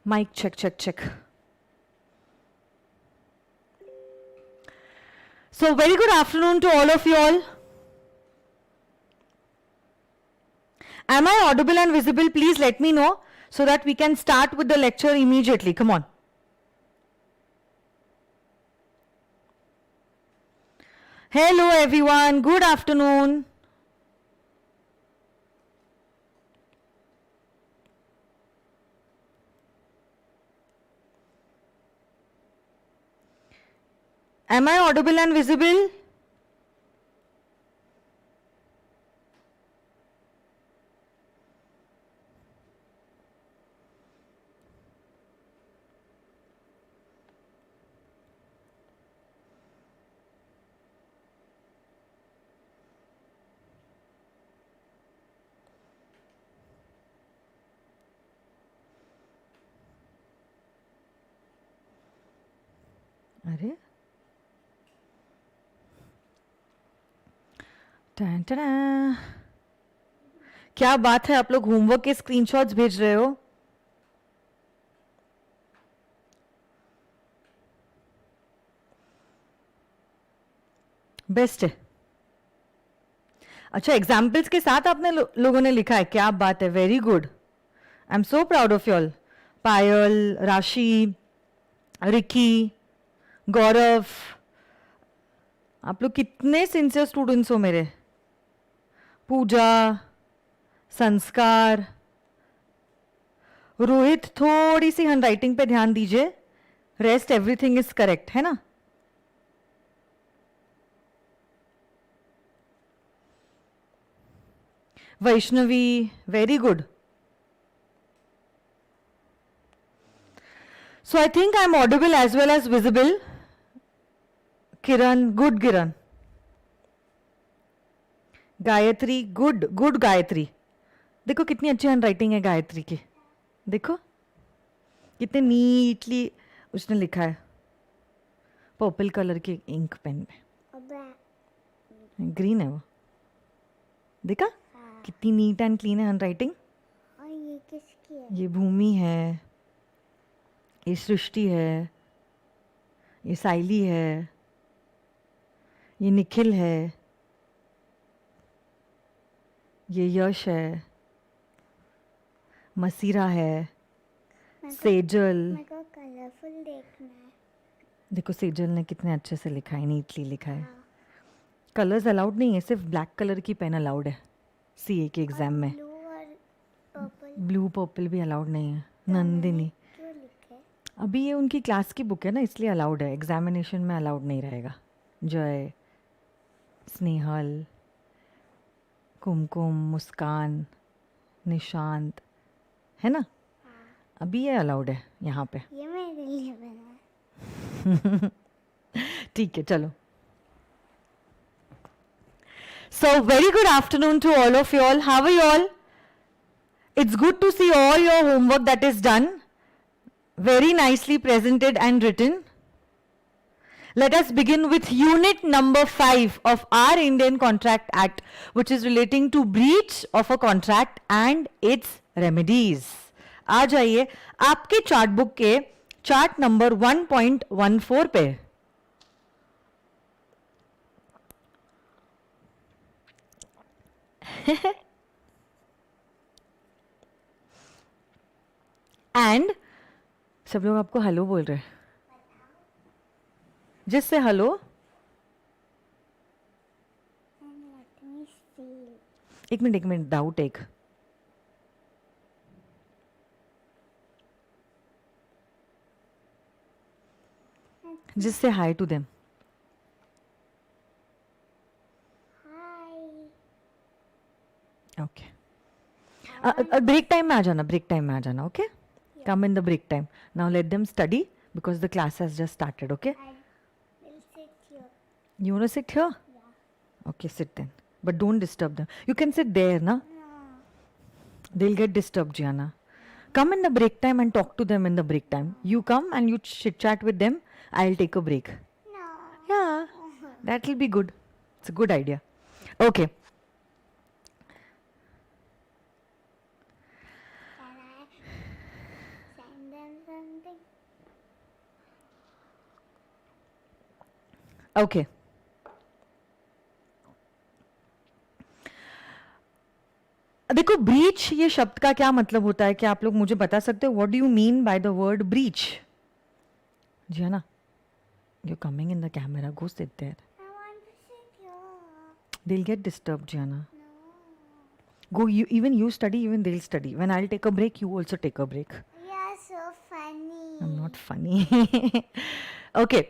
Mic check, check, check. So, very good afternoon to all of you all. Am I audible and visible? Please let me know so that we can start with the lecture immediately. Come on. Hello everyone, good afternoon. Am I audible and visible? अरे क्या बात है, आप लोग homework के screenshots भेज रहे हो? बेस्ट है। अच्छा, एग्जाम्पल्स के साथ आपने लोगों ने लिखा है, क्या बात है, very good. I am so proud of you all. Payal, Rashi, Ricky, गौरव, आप लोग कितने सिंसियर स्टूडेंट्स हो मेरे। पूजा, संस्कार, रोहित, थोड़ी सी हैंडराइटिंग पे ध्यान दीजिए, रेस्ट एवरीथिंग इज करेक्ट, है ना? Vaishnavi, very good. So I think I'm audible as well as visible. Kiran, good Kiran. Gayatri, good good Gayatri. देखो कितनी अच्छी हैंड राइटिंग है गायत्री की, देखो कितने नीटली उसने लिखा है पर्पल कलर के इंक पेन में। ग्रीन है वो, देखा? हाँ। कितनी नीट एंड क्लीन है हैंड राइटिंग। और ये किसकी है? ये भूमि है, ये सृष्टि है, ये साइली है, ये निखिल है, ये यश है, मसीरा है, सेजल। मेरे को कलरफुल देखना है। देखो सेजल ने कितने अच्छे से लिखा है, नीटली लिखा है। हाँ। कलर्स अलाउड नहीं है, सिर्फ ब्लैक कलर की पेन अलाउड है सीए के एग्जाम में। ब्लू पर्पल भी अलाउड नहीं है। नंदिनी, अभी ये उनकी क्लास की बुक है ना, इसलिए अलाउड है, एग्जामिनेशन में अलाउड नहीं रहेगा। जय, स्नेहल, कुमकुम, मुस्कान, निशांत, है ना? हाँ। अभी ये अलाउड है यहाँ पे। ये मेरे लिए बना है। ठीक है, चलो। So very good afternoon to all of you all. How are you all? It's good to see all your homework that is done. Very nicely presented and written. Let us begin with unit number 5 of our Indian Contract Act, which is relating to breach of a contract and its remedies. आ जाइए आपके chart book के chart number 1.14 पे। And सब लोग आपको hello बोल रहे हैं, जिससे हेलो। एक मिनट डाउट एक। जिससे hi to them. Okay, break time में आ जाना, ब्रेक टाइम में आ जाना। Okay, come in the break time. Now let them study because the class has just started. Okay, I will sit here. You want to sit here? Yeah. Okay, sit then, but don't disturb them. You can sit there, na? No. They'll get disturbed, Gianna. Come in the break time and talk to them in the break time. You come and you chit chat with them. I'll take a break. No. Yeah, that will be good. It's a good idea. Okay. Can I send them okay देखो breach ये शब्द का क्या मतलब होता है, क्या आप लोग मुझे बता सकते हो? What do you mean by the word breach? जी है ना, you coming in the camera, go sit there, I want to sit here. They will get disturb Jiyana. No. Go, you even you study, even they'll study. When I'll take a break, you also take a break. You're so funny. I'm not funny. Okay.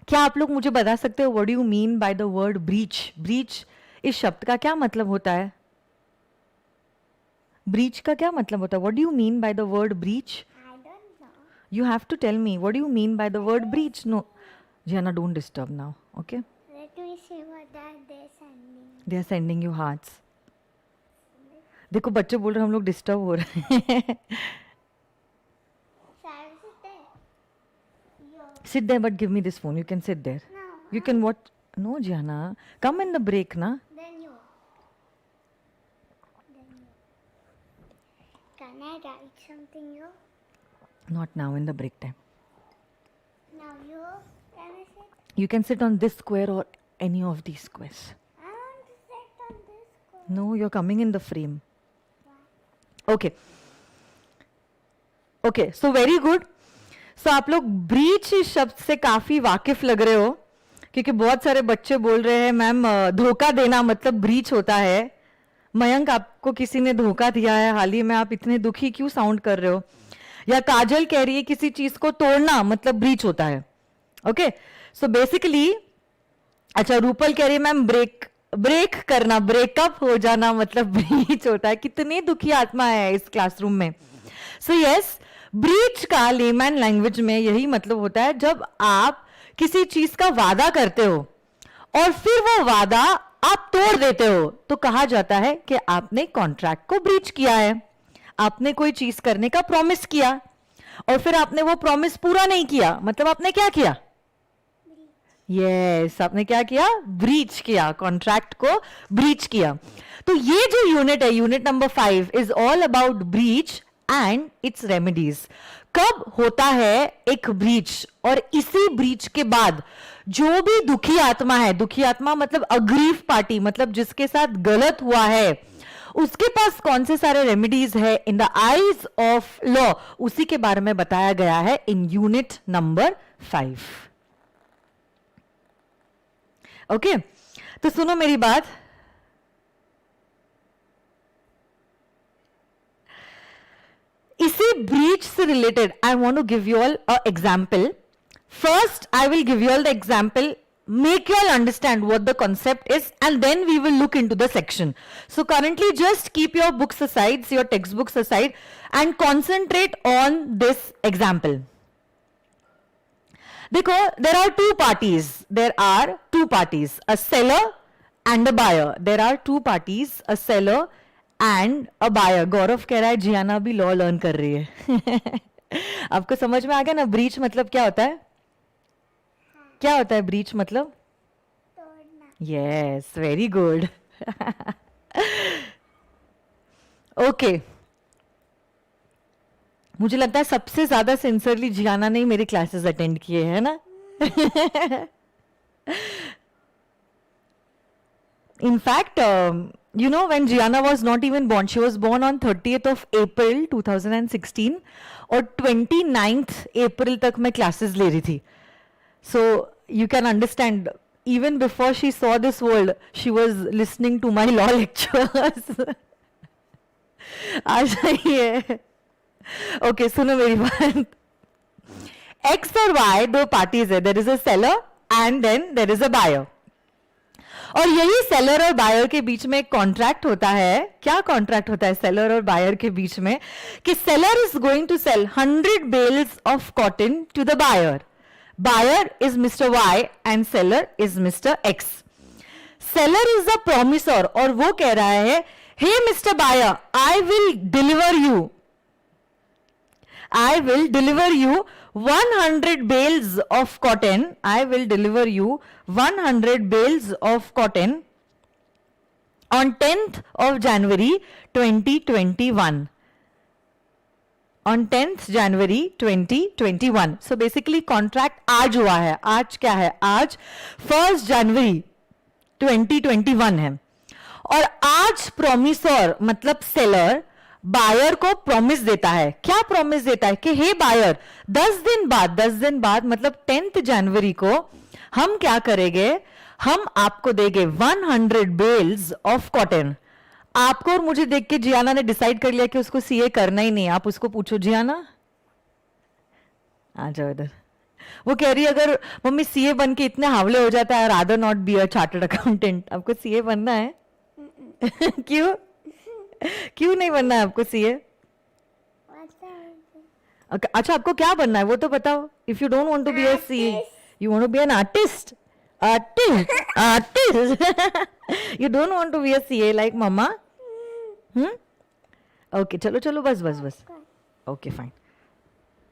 क्या आप लोग मुझे बता सकते हो what do you mean by the word breach? Breach इस शब्द का क्या मतलब होता है? ब्रीच का क्या मतलब होता है? What do you mean by the word breach? I don't know. You have to tell me what do you mean by the word breach. No, Gianna, don't disturb now. Okay, Let me see what are they sending. they are sending you hearts. देखो बच्चे बोल रहे हैं हम लोग disturb हो रहे हैं. Shall I sit there? Yo. Sit there, but give me this phone. You can sit there. No. You can watch. No, Gianna, come in the break, na. Then you. Then you. Can I write something you? Not now, in the break time. Now you. Can I sit? You can sit on this square or any of these squares. I want to sit on this corner. No, you're coming in the frame. Okay okay so very good. So आप लोग breach इस शब्द से काफी वाकिफ लग रहे हो, क्योंकि बहुत सारे बच्चे बोल रहे हैं मैम धोखा देना मतलब ब्रीच होता है. मयंक, आपको किसी ने धोखा दिया है हाल ही में, आप इतने दुखी क्यों साउंड कर रहे हो? या काजल कह रही है किसी चीज को तोड़ना मतलब ब्रीच होता है. ओके सो बेसिकली, अच्छा रूपल कह रही है मैम ब्रेक करना, ब्रेकअप हो जाना मतलब ब्रीच होता है. कितनी दुखी आत्मा है इस क्लासरूम में. सो यस, ब्रीच का लेमैन लैंग्वेज में यही मतलब होता है जब आप किसी चीज का वादा करते हो और फिर वो वादा आप तोड़ देते हो तो कहा जाता है कि आपने कॉन्ट्रैक्ट को ब्रीच किया है. आपने कोई चीज करने का प्रॉमिस किया और फिर आपने वो प्रॉमिस पूरा नहीं किया, मतलब आपने क्या किया? यस, आपने क्या किया? ब्रीच किया, कॉन्ट्रैक्ट को ब्रीच किया. तो ये जो यूनिट है, unit number 5 is all about breach and it's remedies. कब होता है एक ब्रीच, और इसी ब्रीच के बाद जो भी दुखी आत्मा है, दुखी आत्मा मतलब अग्रीव पार्टी, मतलब जिसके साथ गलत हुआ है, उसके पास कौन से सारे रेमेडीज है in the eyes of law, उसी के बारे में बताया गया है इन यूनिट नंबर 5. ओके तो सुनो मेरी बात. इसी ब्रीच से related I want to give you all a example. First I will give you all the example, make you all understand what the concept is, and then we will look into the section. So currently just keep your books aside, your textbooks aside, and concentrate on this example. Because there are two parties. There are two parties, a seller and a buyer. There are two parties, a seller and a buyer. गौरव कह रहा है जियाना भी law learn कर रही है. आपको समझ में आ गया ना ब्रीच मतलब क्या होता है? क्या होता है ब्रीच मतलब? तोड़ना. Yes, very good. ओके, मुझे लगता है सबसे ज्यादा सिंसियरली जियाना ने मेरे क्लासेस अटेंड किए हैं ना. In fact, you know, when Gianna was not even born, she was born on 30th of April 2016 और 29th April तक मैं क्लासेस ले रही थी. So you can understand, even before she saw this world, she was listening to my law lectures. आ जाइए. Okay, सुनो मेरी बात. X और Y दो पार्टीज है. There is a seller and then there is a buyer. और यही seller और बायर के बीच में एक कॉन्ट्रैक्ट होता है. क्या कॉन्ट्रैक्ट होता है सेलर और बायर के बीच में? कि seller is going to sell 100 bales of cotton to the buyer. Buyer is Mr. Y and seller is Mr. X. Seller is the promisor और वो कह रहा है, hey Mr. Buyer, I will deliver you 100 bales of cotton. I will deliver you 100 bales of cotton on 10th of January 2021. On 10th January 2021. So basically contract आज हुआ है. आज क्या है? आज 1st जनवरी 2021 है. और आज प्रोमिसोर मतलब सेलर बायर को प्रॉमिस देता है. क्या प्रॉमिस देता है? कि हे बायर, 10 दिन बाद मतलब 10th जनवरी को हम क्या करेंगे? हम आपको देंगे 100 बेल्स ऑफ कॉटन. आपको और मुझे देख के जियाना ने डिसाइड कर लिया कि उसको सीए करना ही नहीं. आप उसको पूछो, जियाना आ जाओ इधर. वो कह रही है अगर मम्मी सीए बन के इतने हावले हो जाता है, rather not be a chartered accountant. आपको सीए बनना है? क्यों क्यों नहीं बनना है आपको सीए? अच्छा, आपको क्या बनना है वो तो बताओ. If you don't want to be a CA, you want to be an artist. Artist. You don't want to be a CA like mama? Okay, chalo, bas. Okay, fine.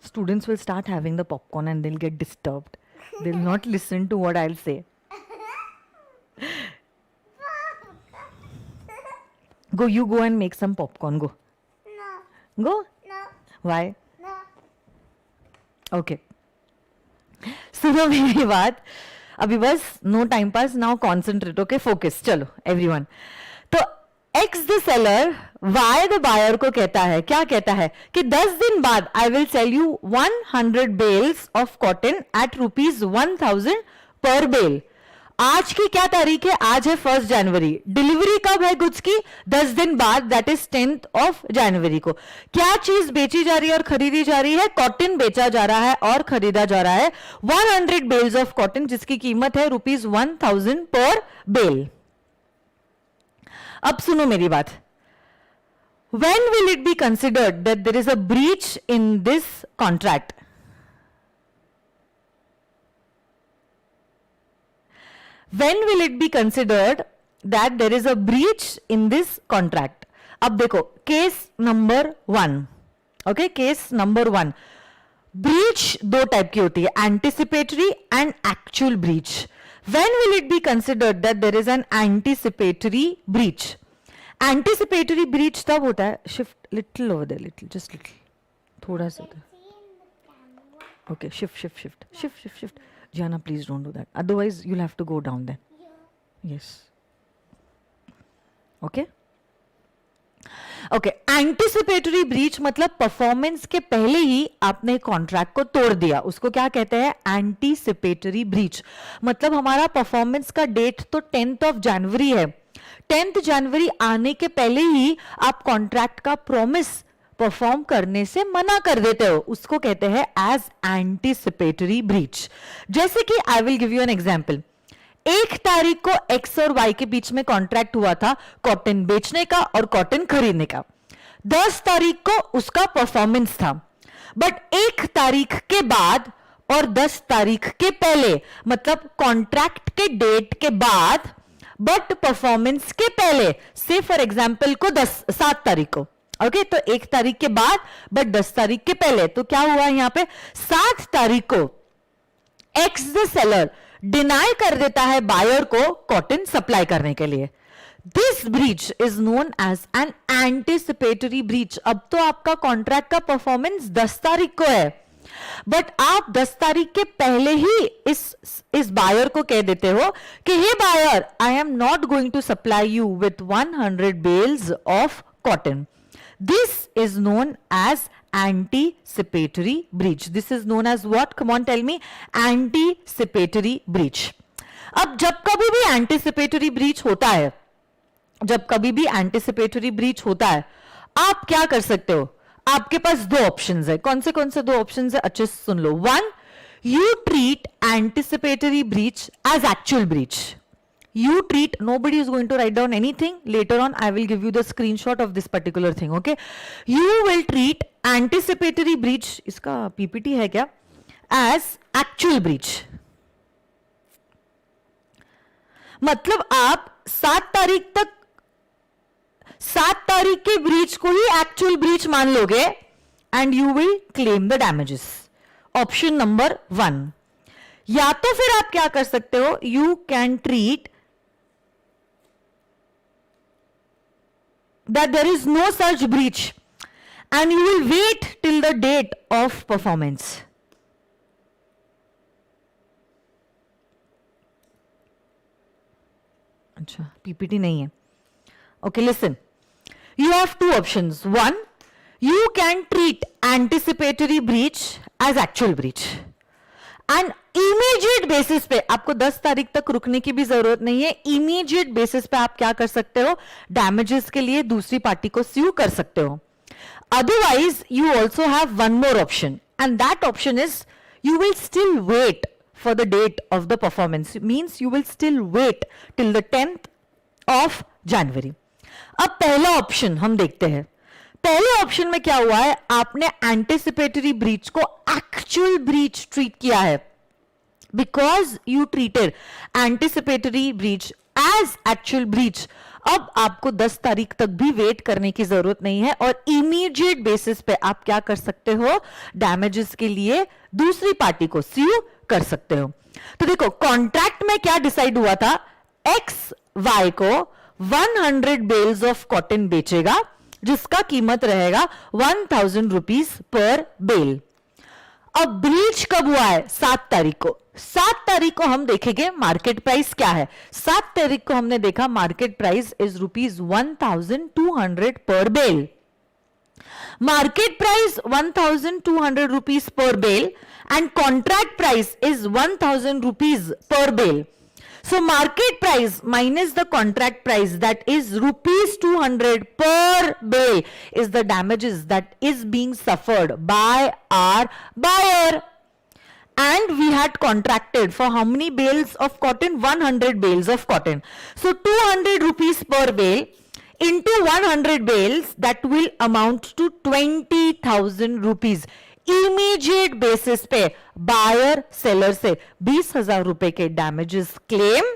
Students will start having the popcorn and they'll get disturbed. They'll not listen to what I'll say. You go and make some popcorn. Go. No. Go? No. Why? No. Okay. सुनो मेरी बात. अभी बस no time pass. Now concentrate. Okay, focus. चलो everyone. तो X the seller Y the buyer को कहता है, क्या कहता है? कि 10 दिन बाद I will sell you 100 bales of cotton at ₹1000 per bell. आज की क्या तारीख है? आज है 1st जनवरी. डिलीवरी कब है गुड्स की? 10 दिन बाद, that is 10th of January को. क्या चीज बेची जा रही है और खरीदी जा रही है? कॉटन बेचा जा रहा है और खरीदा जा रहा है. 100 बेल्स ऑफ कॉटन जिसकी कीमत है ₹1000 पर बेल. अब सुनो मेरी बात. When will it be considered that there is a breach in this contract? When will it be considered that there is a breach in this contract? अब देखो, case number 1. Okay, case number 1. Breach दो type की होती है, anticipatory and actual breach. When will it be considered that there is an anticipatory breach? Anticipatory breach तब होता है, shift little over there, little, just little, थोड़ा सा. Okay, shift. Gianna, please don't do that. Otherwise, you'll have to go down then. Yes. Okay? Okay. Anticipatory breach मतलब performance के पहले ही आपने contract को तोड़ दिया. उसको क्या कहते हैं? Anticipatory breach. मतलब हमारा परफॉर्मेंस का डेट तो 10th ऑफ जनवरी है. 10th जनवरी आने के पहले ही आप कॉन्ट्रैक्ट का प्रॉमिस परफॉर्म करने से मना कर देते हो. उसको कहते हैं एज एंटीसिपेटरी ब्रीच. जैसे कि आई will give you an example. 1 तारीख को एक्स और वाई के बीच में कॉन्ट्रैक्ट हुआ था कॉटन बेचने का और कॉटन खरीदने का. 10 तारीख को उसका परफॉर्मेंस था. बट 1 तारीख के बाद और 10 तारीख के पहले, मतलब कॉन्ट्रैक्ट के डेट के बाद बट परफॉर्मेंस के पहले, से फॉर एग्जाम्पल को 7 तारीख को. ओके, तो 1 तारीख के बाद बट 10 तारीख के पहले. तो क्या हुआ यहां पे? 7 तारीख को एक्स द सेलर डिनाई कर देता है बायर को कॉटन सप्लाई करने के लिए. This breach is known as an anticipatory breach. अब तो आपका कॉन्ट्रैक्ट का परफॉर्मेंस 10 तारीख को है, बट आप 10 तारीख के पहले ही इस बायर को कह देते हो कि hey buyer, I am not going to supply you with 100 bales of cotton. This is known as anticipatory breach. This is known as what? Come on, tell me. Anticipatory breach. अब जब कभी भी anticipatory breach होता है, आप क्या कर सकते हो? आपके पास 2 ऑप्शंस है. कौन से 2 ऑप्शंस है? अच्छे से सुन लो. 1, you treat anticipatory breach as actual breach. You treat, nobody is going to write down anything. Later on, I will give you the screenshot of this particular thing. Okay? You will treat anticipatory breach, इसका PPT है क्या? As actual breach. मतलब आप 7 तारीख के breach को ही actual breach मान लोगे and you will claim the damages. Option number 1. या तो फिर आप क्या कर सकते हो? You can treat that there is no such breach and you will wait till the date of performance. अच्छा, पीपीटी नहीं है. Okay, listen. You have two options. One, you can treat anticipatory breach as actual breach. And immediate basis पे, आपको 10 तारीख तक रुकने की भी जरूरत नहीं है. Immediate basis पे आप क्या कर सकते हो? Damages के लिए दूसरी पार्टी को sue कर सकते हो. Otherwise, you also have one more option. And that option is, you will still wait for the date of the performance. It means you will still wait till the 10th of January. अब पहला option हम देखते हैं. पहले option में क्या हुआ है? आपने एंटिसिपेटरी ब्रीच को एक्चुअल ब्रीच ट्रीट किया है, because you treated anticipatory breach as actual breach. अब आपको 10 तारीख तक भी वेट करने की जरूरत नहीं है और इमीडिएट बेसिस पे आप क्या कर सकते हो? डैमेजेस के लिए दूसरी पार्टी को स्यू कर सकते हो. तो देखो, कॉन्ट्रैक्ट में क्या डिसाइड हुआ था? एक्स वाई को 100 बेल्स ऑफ कॉटन बेचेगा, जिसका कीमत रहेगा 1000 रुपीज पर बेल. अब ब्रीच कब हुआ है? 7 तारीख को. 7 तारीख को हम देखेंगे मार्केट प्राइस क्या है. 7 तारीख को हमने देखा मार्केट प्राइस इज रुपीज 1200 पर bell. Market price 1200 rupees per bale and contract price is 1000 rupees per bale. So market price minus the contract price, that is rupees 200 per bale, is the damages that is being suffered by our buyer. And we had contracted for how many bales of cotton? 100 bales of cotton. So 200 rupees per bale into 100 bales, that will amount to 20,000 rupees. Immediate basis पे buyer seller से 20,000 रुपए के damages claim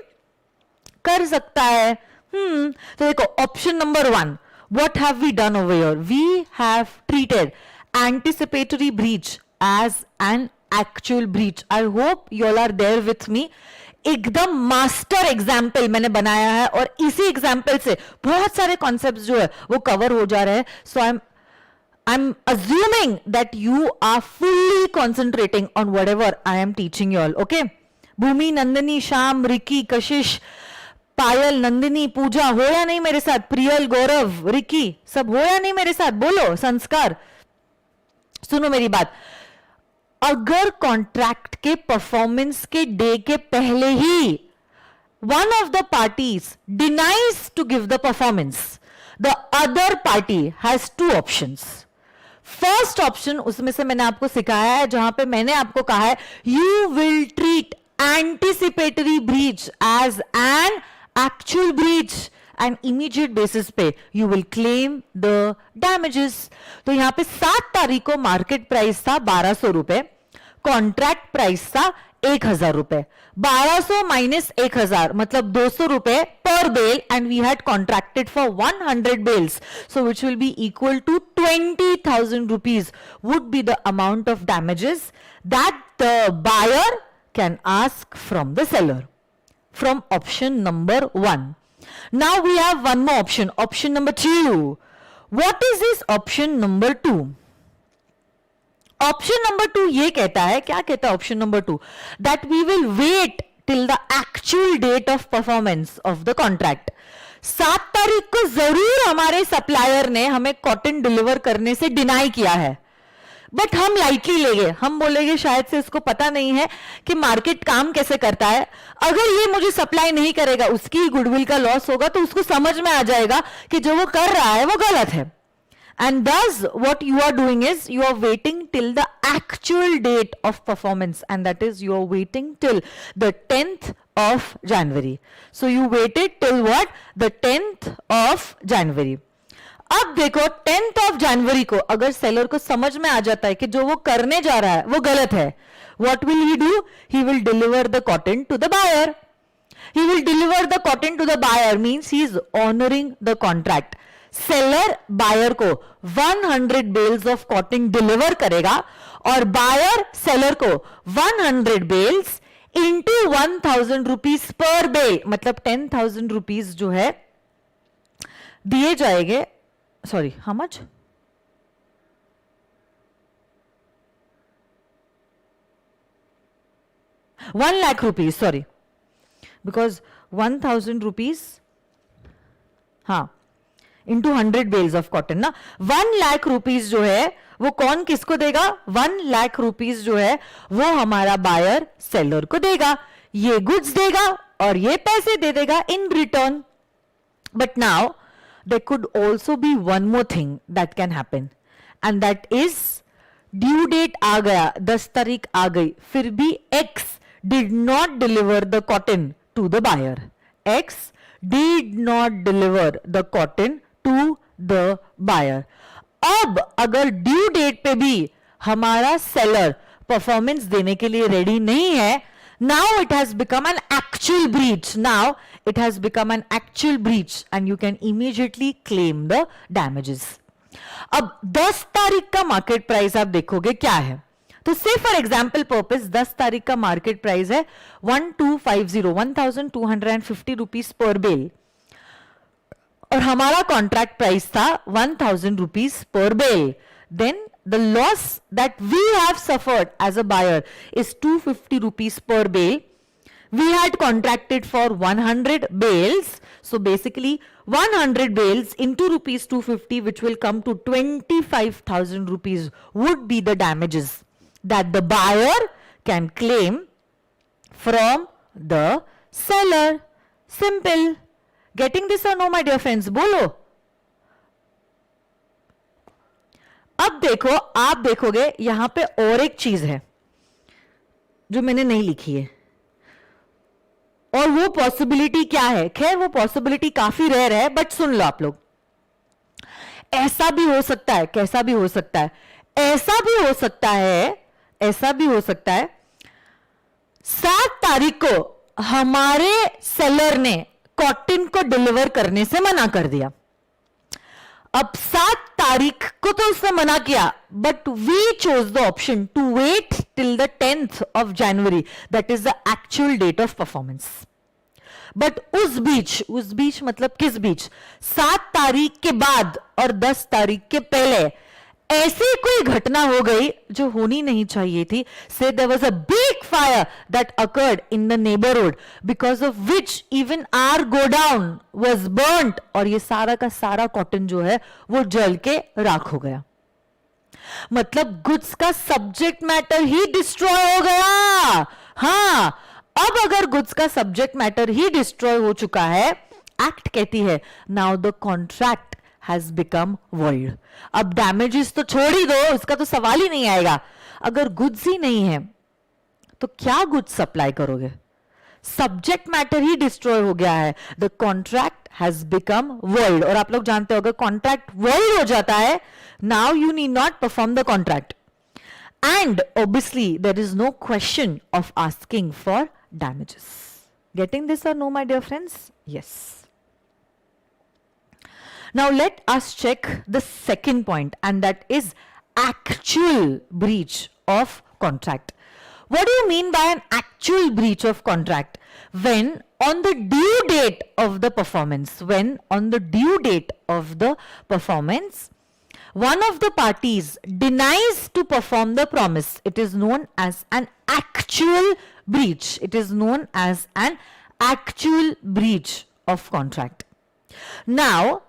कर सकता है. तो देखो, option number 1, what have we done over here? We have treated anticipatory breach as an actual breach. I hope you all are there with me. एकदम मास्टर एग्जाम्पल मैंने बनाया है और इसी एग्जाम्पल से बहुत सारे कॉन्सेप्ट्स जो है वो कवर हो जा रहे हैं. So I am assuming that you are fully concentrating on whatever I am teaching you all. Okay, Bhumi, Nandini, Shyam, Ricky, Kashish, Payal, Nandini, पूजा हो या नहीं मेरे साथ? प्रियल, गौरव, रिकी, सब हो या नहीं मेरे साथ? बोलो. संस्कार, सुनो मेरी बात. अगर कॉन्ट्रैक्ट के परफॉर्मेंस के डे के पहले ही one of the parties denies to give the performance, the other party has two options. First option, उसमें से मैंने आपको सिखाया है, जहां पे मैंने आपको कहा है you will treat anticipatory breach as an actual breach and immediate basis पे you will claim the damages. तो यहां पे 7 तारीख को मार्केट प्राइस था 1200 रुपए, कॉन्ट्रैक्ट प्राइस था 1000 रुपए. 1200 माइनस 1000 मतलब 200 रुपए per bale, and we had contracted for 100 bales, so which will be equal to 20,000 rupees would be the amount of damages that the buyer can ask from the seller, from option number 1. Now we have one more option, option number 2. What is this option number 2? Option number 2 ये कहता है, क्या कहता है option number 2? That we will wait till the actual date of performance of the contract. 7 तारीख को जरूर हमारे सप्लायर ने हमें कॉटन डिलीवर करने से डिनाई किया है, बट हम लाइटली लेंगे. हम बोलेंगे शायद से इसको पता नहीं है कि मार्केट काम कैसे करता है. अगर ये मुझे सप्लाई नहीं करेगा, उसकी गुडविल का लॉस होगा, तो उसको समझ में आ जाएगा कि जो वो कर रहा है वो गलत है. And thus what you are doing is you are waiting till the actual date of performance, and that is you are waiting till the 10th of January. So you waited till what? The 10th of January. अब देखो 10th of January को अगर seller को समझ में आ जाता है कि जो वो करने जा रहा है वो गलत है, what will he do? He will deliver the cotton to the buyer. He will deliver the cotton to the buyer means he is honoring the contract. Seller buyer को 100 बेल्स ऑफ कॉटन डिलीवर करेगा और buyer seller को 100 bales into 1000 rupees per bale, मतलब 10,000 rupees जो है दिए जाएंगे. Sorry, how much? 1 lakh rupees, sorry, because 1000 rupees, हाँ, इंटू 100 बेल्स ऑफ कॉटन ना, 1 लाख रुपीज जो है वो कौन किसको देगा? 1 लाख रुपीज जो है वो हमारा बायर सेलर को देगा, ये गुड्स देगा और ये पैसे दे देगा in return. But now there could also be one more thing that can happen, and that is due date आ गया, 10 तारीख आ गई, फिर भी X did not deliver the cotton to the buyer. X did not deliver the cotton to the buyer. अब अगर due date पे भी हमारा सेलर परफॉर्मेंस देने के लिए रेडी नहीं है, now it has become an actual breach. Now it has become an actual breach and you can immediately claim the damages. अब 10 तारीख का मार्केट प्राइस आप देखोगे क्या है, तो से फॉर एग्जाम्पल पर्पस 10 तारीख का मार्केट प्राइस है 1250 रुपीज पर बेल, और हमारा कॉन्ट्रैक्ट प्राइस था 1000 rupees per bale. Then the loss that we have suffered as a buyer is 250 rupees per bale. We had contracted for 100 bales, so basically 100 bales into rupees 250, which will come to 25,000 rupees, would be the damages that the buyer can claim from the seller. Simple. Getting this or no, my dear friends? बोलो. अब देखो, आप देखोगे यहां पे और एक चीज है जो मैंने नहीं लिखी है, और वो पॉसिबिलिटी क्या है? खैर वो पॉसिबिलिटी काफी रेयर है, बट सुन लो आप लोग. ऐसा भी हो सकता है, कैसा भी हो सकता है, ऐसा भी हो सकता है, ऐसा भी हो सकता है 7 तारीख को हमारे सेलर ने कॉटन को डिलीवर करने से मना कर दिया. अब 7 तारीख को तो उसने मना किया, but we chose the option to wait till the 10th of January, that is the actual date of performance. But उस बीच मतलब किस बीच? 7 तारीख के बाद और 10 तारीख के पहले ऐसी कोई घटना हो गई जो होनी नहीं चाहिए थी. So there was a big fire that occurred in the neighbourhood, because of which even our godown was burned, और ये सारा का सारा कॉटन जो है वो जल के राख हो गया. मतलब गुड्स का सब्जेक्ट मैटर ही डिस्ट्रॉय हो गया. हां, अब अगर गुड्स का सब्जेक्ट मैटर ही डिस्ट्रॉय हो चुका है, एक्ट कहती है now the contract has become void. अब damages तो छोड़ ही दो, उसका तो सवाल ही नहीं आएगा. अगर गुड्स ही नहीं है तो क्या गुड्स सप्लाई करोगे? सब्जेक्ट मैटर ही डिस्ट्रॉय हो गया है. The contract has become void. और आप लोग जानते हो अगर कॉन्ट्रैक्ट void हो जाता है, now you need not perform the contract, and obviously there is no question of asking for damages. Getting this or no, my dear friends? Yes. Now let us check the second point, and that is actual breach of contract. What do you mean by an actual breach of contract? When on the due date of the performance, one of the parties denies to perform the promise, it is known as an actual breach. It is known as an actual breach of contract. Now,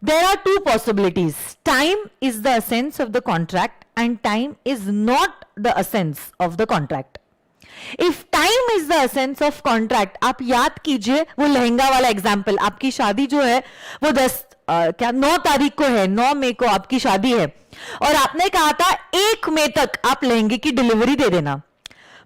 there are two possibilities. Time is the essence of the contract and time is not the essence of the contract. If time is the essence of contract, आप याद कीजिए वो लहंगा वाला example. आपकी शादी जो है वो 9 तारीख को है, 9 मई को आपकी शादी है, और आपने कहा था 1 मई तक आप लहंगे की डिलीवरी दे देना.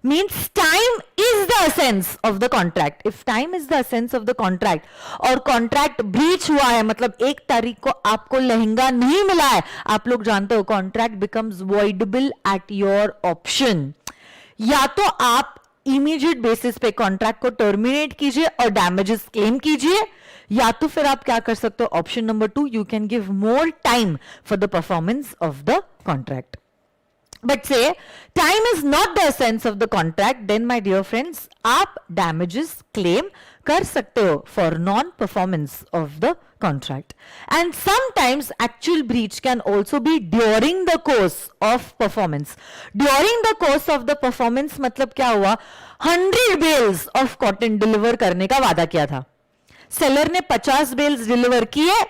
Means time is the essence of the contract. If time is the essence of the contract और contract breach हुआ है, मतलब 1 तारीख को आपको लहंगा नहीं मिला है, आप लोग जानते हो contract becomes voidable at your option. या तो आप immediate basis पे contract को terminate कीजिए और damages claim कीजिए, या तो फिर आप क्या कर सकते हो? Option number 2, you can give more time for the performance of the contract. But say time is not the essence of the contract, then my dear friends, आप damages claim कर सकते हो for non-performance of the contract. And sometimes actual breach can also be during the course of performance. During the course of the performance मतलब क्या हुआ, 100 bales of cotton deliver करने का वादा किया था, सेलर ने 50 बेल्स डिलीवर किए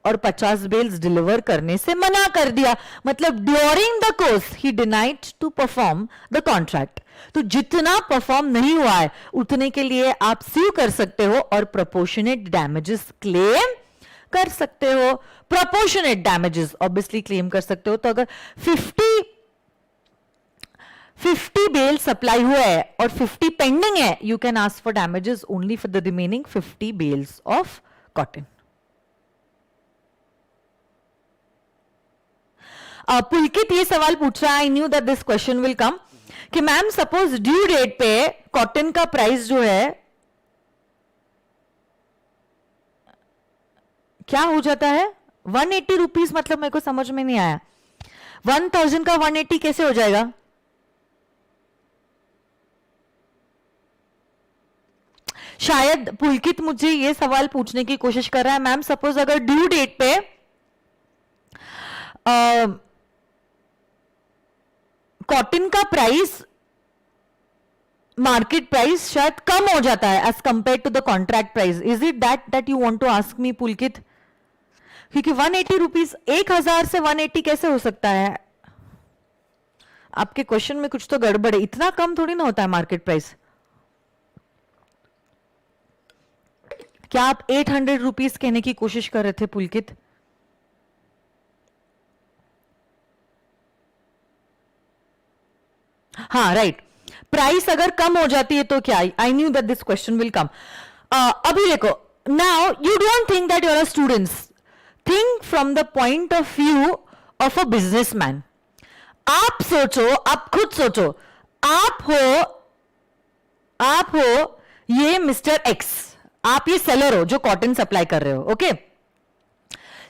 और 50 बेल्स डिलीवर करने से मना कर दिया, मतलब ड्यूरिंग द कोर्स ही denied to perform the contract. तो जितना परफॉर्म नहीं हुआ है उतने के लिए आप स्यू कर सकते हो और प्रोपोर्शनेट डैमेजेस क्लेम कर सकते हो. प्रोपोर्शनेट डैमेजेस ऑब्वियसली क्लेम कर सकते हो. तो अगर 50 बेल सप्लाई हुआ है और 50 पेंडिंग है, you can ask for damages only for the remaining 50 bales of cotton. Pulkit ये सवाल पूछ रहा है, I knew that this question will come, कि मैम सपोज ड्यू डेट पे कॉटन का प्राइस जो है क्या हो जाता है 180 रुपीज, मतलब मेरे को समझ में नहीं आया 1000 का 180 कैसे हो जाएगा. शायद पुलकित मुझे ये सवाल पूछने की कोशिश कर रहा है, मैम सपोज अगर ड्यू डेट पे कॉटन का प्राइस मार्केट प्राइस शायद कम हो जाता है as compare to the contract price. Is it that you want to ask me Pulkit? क्योंकि 180 रुपीज 1000 से 180 कैसे हो सकता है? आपके क्वेश्चन में कुछ तो गड़बड़ है, इतना कम थोड़ी ना होता है मार्केट प्राइस. क्या आप 800 रुपीज कहने की कोशिश कर रहे थे पुलकित? हाँ राइट, प्राइस अगर कम हो जाती है तो क्या, I knew that this question will come. अभी देखो, now you don't think that you are a students, think from the point of view of a businessman. आप सोचो, आप खुद सोचो, आप हो ये मिस्टर एक्स, आप ये सेलर हो जो कॉटन सप्लाई कर रहे हो. ओके,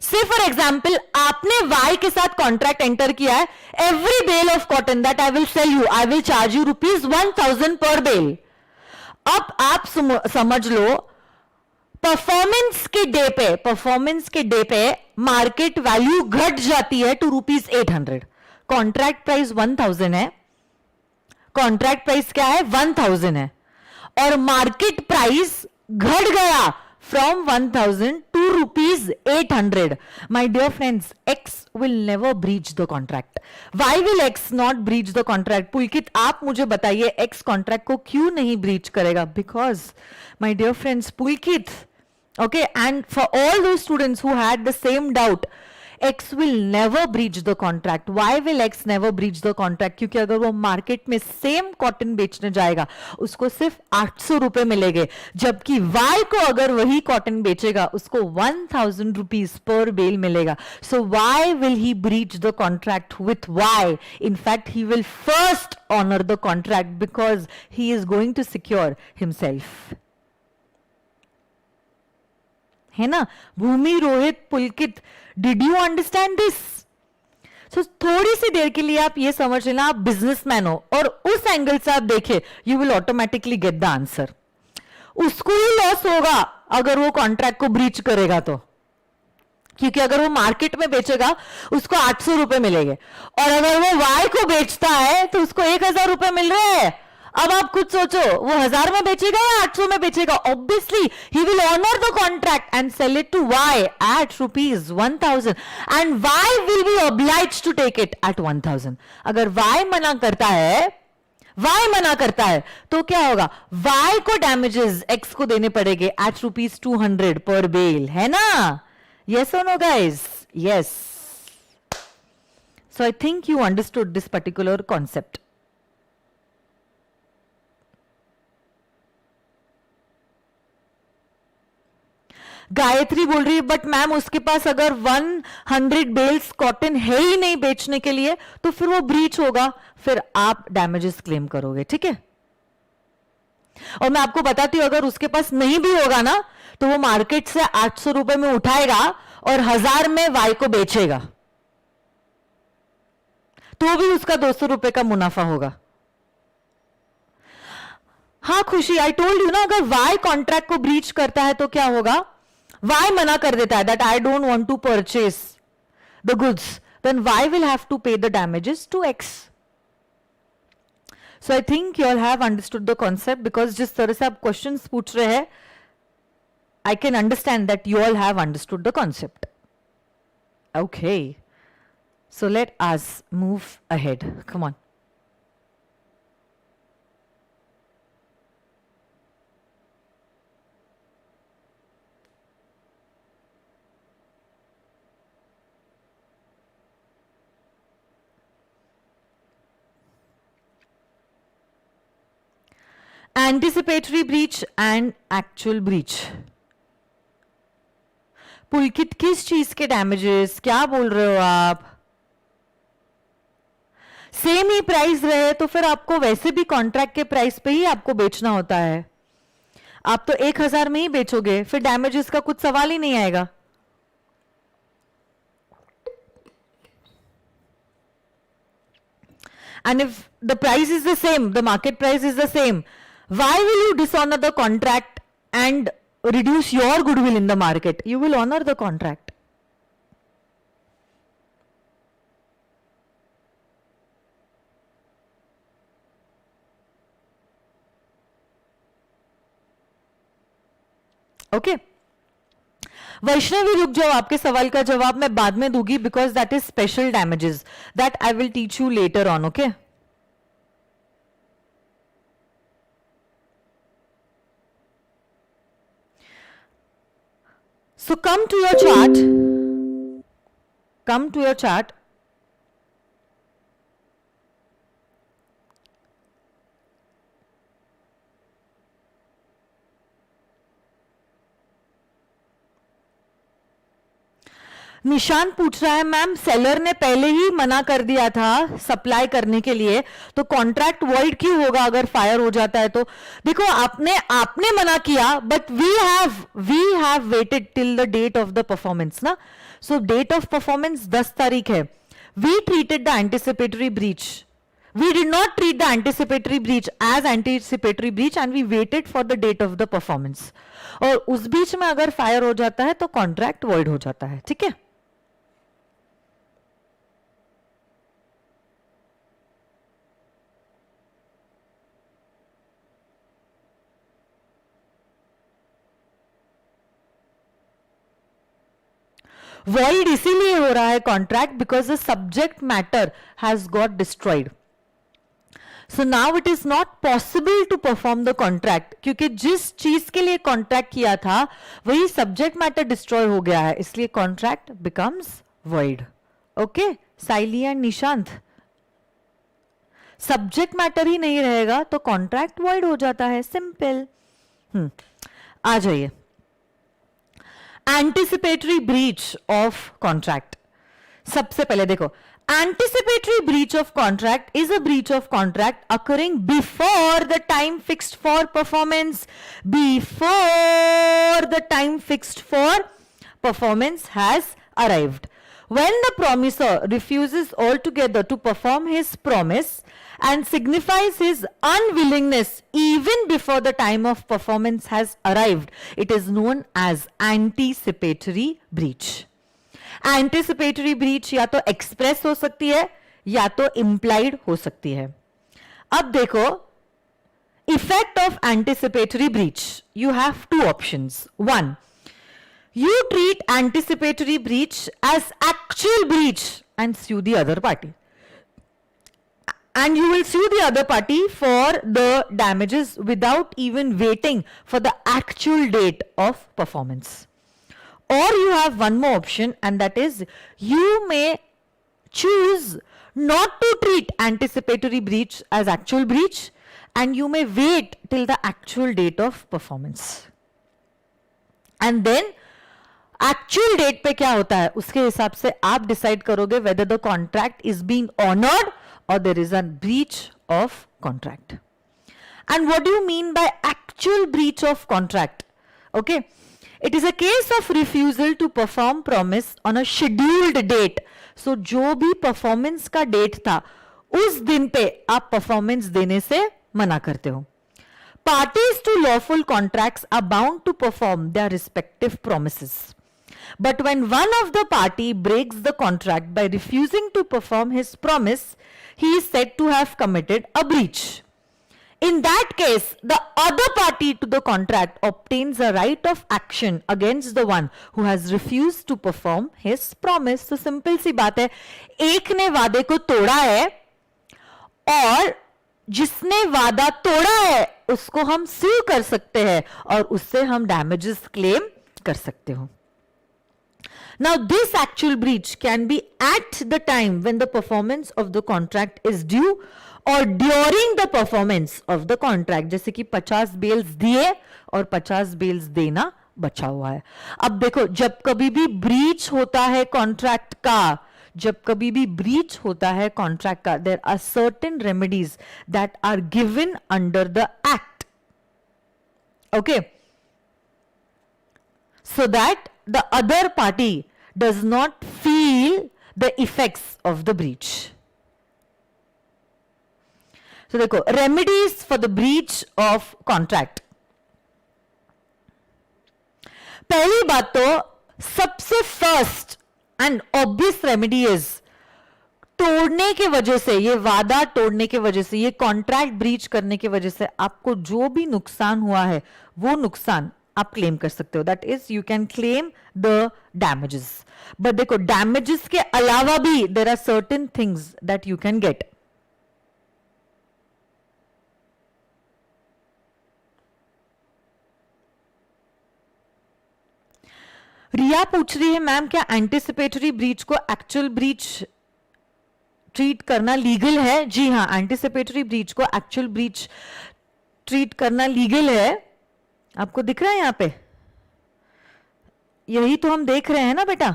से फॉर एग्जाम्पल आपने वाई के साथ कॉन्ट्रैक्ट एंटर किया है, every bale of cotton that I will sell you, I will charge you ₹1000 per bale. अब आप समझ लो परफॉर्मेंस के डे पे मार्केट वैल्यू घट जाती है टू ₹800. कॉन्ट्रैक्ट प्राइस 1000 है, कॉन्ट्रैक्ट प्राइस क्या है 1000 है, और मार्केट प्राइस घट गया from 1000 to ₹800. My dear friends, X will never breach the contract. Why will X not breach the contract? पुलकित आप मुझे बताइए X contract को क्यों नहीं breach करेगा? Because my dear friends, Pulkit, okay, and for all those students who had the same doubt, X will never breach the contract. Why will X never breach the contract? क्योंकि अगर वो market में same cotton बेचने जाएगा उसको सिर्फ 800 रुपए मिलेंगे, जबकि Y को अगर वही कॉटन बेचेगा उसको 1000 रुपीज पर बेल मिलेगा. So why will he breach the contract with Y? In fact, he will first honor the contract because he is going to secure himself. है ना भूमि, रोहित, पुलकित, डिड यू अंडरस्टैंड दिस? सो थोड़ी सी देर के लिए आप ये समझ लेना आप बिजनेसमैन हो और उस एंगल से आप देखे, you will automatically get the answer. उसको ही लॉस होगा अगर वो कॉन्ट्रैक्ट को ब्रीच करेगा तो, क्योंकि अगर वो मार्केट में बेचेगा उसको 800 रुपए मिलेंगे और अगर वो वाई को बेचता है तो उसको 1000 रुपए मिल रहे हैं. अब आप खुद सोचो वो 1000 में बेचेगा या 800 में बेचेगा? Obviously he will honour the contract and sell it to Y at ₹1000 and Y will be obliged to take it at 1000. अगर वाई मना करता है तो क्या होगा? वाई को डैमेजेस एक्स को देने पड़ेंगे एट ₹200 पर बेल, है ना? Yes or no, guys? Yes. So I think you understood this particular concept. Gayatri बोल रही है बट मैम उसके पास अगर 100 बेल्स कॉटन है ही नहीं बेचने के लिए तो फिर वो ब्रीच होगा, फिर आप डैमेजेस क्लेम करोगे. ठीक है, और मैं आपको बताती हूं अगर उसके पास नहीं भी होगा ना तो वो मार्केट से 800 रुपए में उठाएगा और 1000 में वाई को बेचेगा तो भी उसका 200 रुपए का मुनाफा होगा. हाँ खुशी, आई टोल्ड यू ना, अगर वाई कॉन्ट्रैक्ट को ब्रीच करता है तो क्या होगा? वाई मना कर देता है that I don't want to purchase the goods, then Y will have to pay the damages to X. So I think you all have understood the concept, because जिस तरह से आप क्वेश्चंस पूछ रहे हैं I can understand that you all have understood the concept. Okay. So let us move ahead. Come on. Anticipatory breach and actual breach. पुलकित किस चीज के डैमेजेस, क्या बोल रहे हो आप? सेम ही प्राइस रहे तो फिर आपको वैसे भी कॉन्ट्रैक्ट के प्राइस पे ही आपको बेचना होता है. आप तो 1000 में ही बेचोगे, फिर डैमेजेस का कुछ सवाल ही नहीं आएगा. And if the price is the same, the market price is the same, why will you dishonor the contract and reduce your goodwill in the market? You will honor the contract. Okay. Vaishnavi रुक जाओ, आपके सवाल का जवाब मैं बाद में दूंगी, because that is special damages that I will teach you later on. Okay. So come to your chart. Come to your chart. Nishant पूछ रहा है मैम सेलर ने पहले ही मना कर दिया था सप्लाई करने के लिए, तो कॉन्ट्रैक्ट वॉइड क्यों होगा अगर फायर हो जाता है तो? देखो आपने मना किया, but we have waited till the date of the performance ना. सो डेट ऑफ परफॉर्मेंस 10 तारीख है. We treated the anticipatory breach. We did not treat the anticipatory breach as anticipatory breach and we waited for the date of the performance. और उस बीच में अगर fire हो जाता है तो कॉन्ट्रैक्ट वॉइड हो जाता है. ठीक है. वॉइड इसीलिए हो रहा है contract because the subject matter has got destroyed. So now it is not possible to perform the contract, क्योंकि जिस चीज के लिए कॉन्ट्रैक्ट किया था वही सब्जेक्ट मैटर डिस्ट्रॉय हो गया है, इसलिए contract becomes void. Okay Saili and Nishant, subject matter ही नहीं रहेगा तो कॉन्ट्रैक्ट वॉइड हो जाता है. सिंपल. आ जाइए. Anticipatory breach of contract. सबसे पहले देखो, anticipatory breach of contract is a breach of contract occurring before the time fixed for performance. Before the time fixed for performance has arrived. When the promisor refuses altogether to perform his promise and signifies his unwillingness even before the time of performance has arrived, it is known as anticipatory breach. Anticipatory breach या तो express हो सकती है या तो implied हो सकती है. अब देखो, effect of anticipatory breach, you have two options. 1, you treat anticipatory breach as actual breach and sue the other party, and you will sue the other party for the damages without even waiting for the actual date of performance. Or you have one more option, and that is you may choose not to treat anticipatory breach as actual breach and you may wait till the actual date of performance. And then actual date पे क्या होता है उसके हिसाब से आप decide करोगे whether the contract is being honored or there is a breach of contract. And what do you mean by actual breach of contract? Okay. It is a case of refusal to perform promise on a scheduled date. So जो भी performance का date था उस दिन पे आप performance देने से मना करते हो. parties to lawful contracts are bound to perform their respective promises. But when one of the party breaks the contract by refusing to perform his promise, he is said to have committed a breach. In that case, the other party to the contract obtains a right of action against the one who has refused to perform his promise. So simple सी बात है, एक ने वादे को तोड़ा है और जिसने वादा तोड़ा है उसको हम sue कर सकते हैं और उससे हम damages claim कर सकते हो. Now, this actual breach can be at the time when the performance of the contract is due or during the performance of the contract. जैसे कि 50 बेल्स दिए और 50 बेल्स देना बचा हुआ है. अब देखो, जब कभी भी ब्रीच होता है कॉन्ट्रैक्ट का, जब कभी भी ब्रीच होता है कॉन्ट्रैक्ट का, there are certain remedies that are given under the act. Okay, so that the other party does not feel the effects of the breach. So देखो, remedies for the breach of contract. पहली बात तो सबसे first and obvious remedy is, तोड़ने के वजह से, ये वादा तोड़ने के वजह से, ये कॉन्ट्रैक्ट ब्रीच करने की वजह से आपको जो भी नुकसान हुआ है वो नुकसान आप क्लेम कर सकते हो. That is you can claim the damages. But देखो, डैमेजेस के अलावा भी there are certain things that you can get. Riya पूछ रही है, मैम क्या एंटिसिपेटरी ब्रीच को एक्चुअल ब्रीच ट्रीट करना लीगल है? जी हाँ, एंटिसिपेटरी ब्रीच को एक्चुअल ब्रीच ट्रीट करना लीगल है. आपको दिख रहा है यहां पे, यही तो हम देख रहे हैं ना बेटा.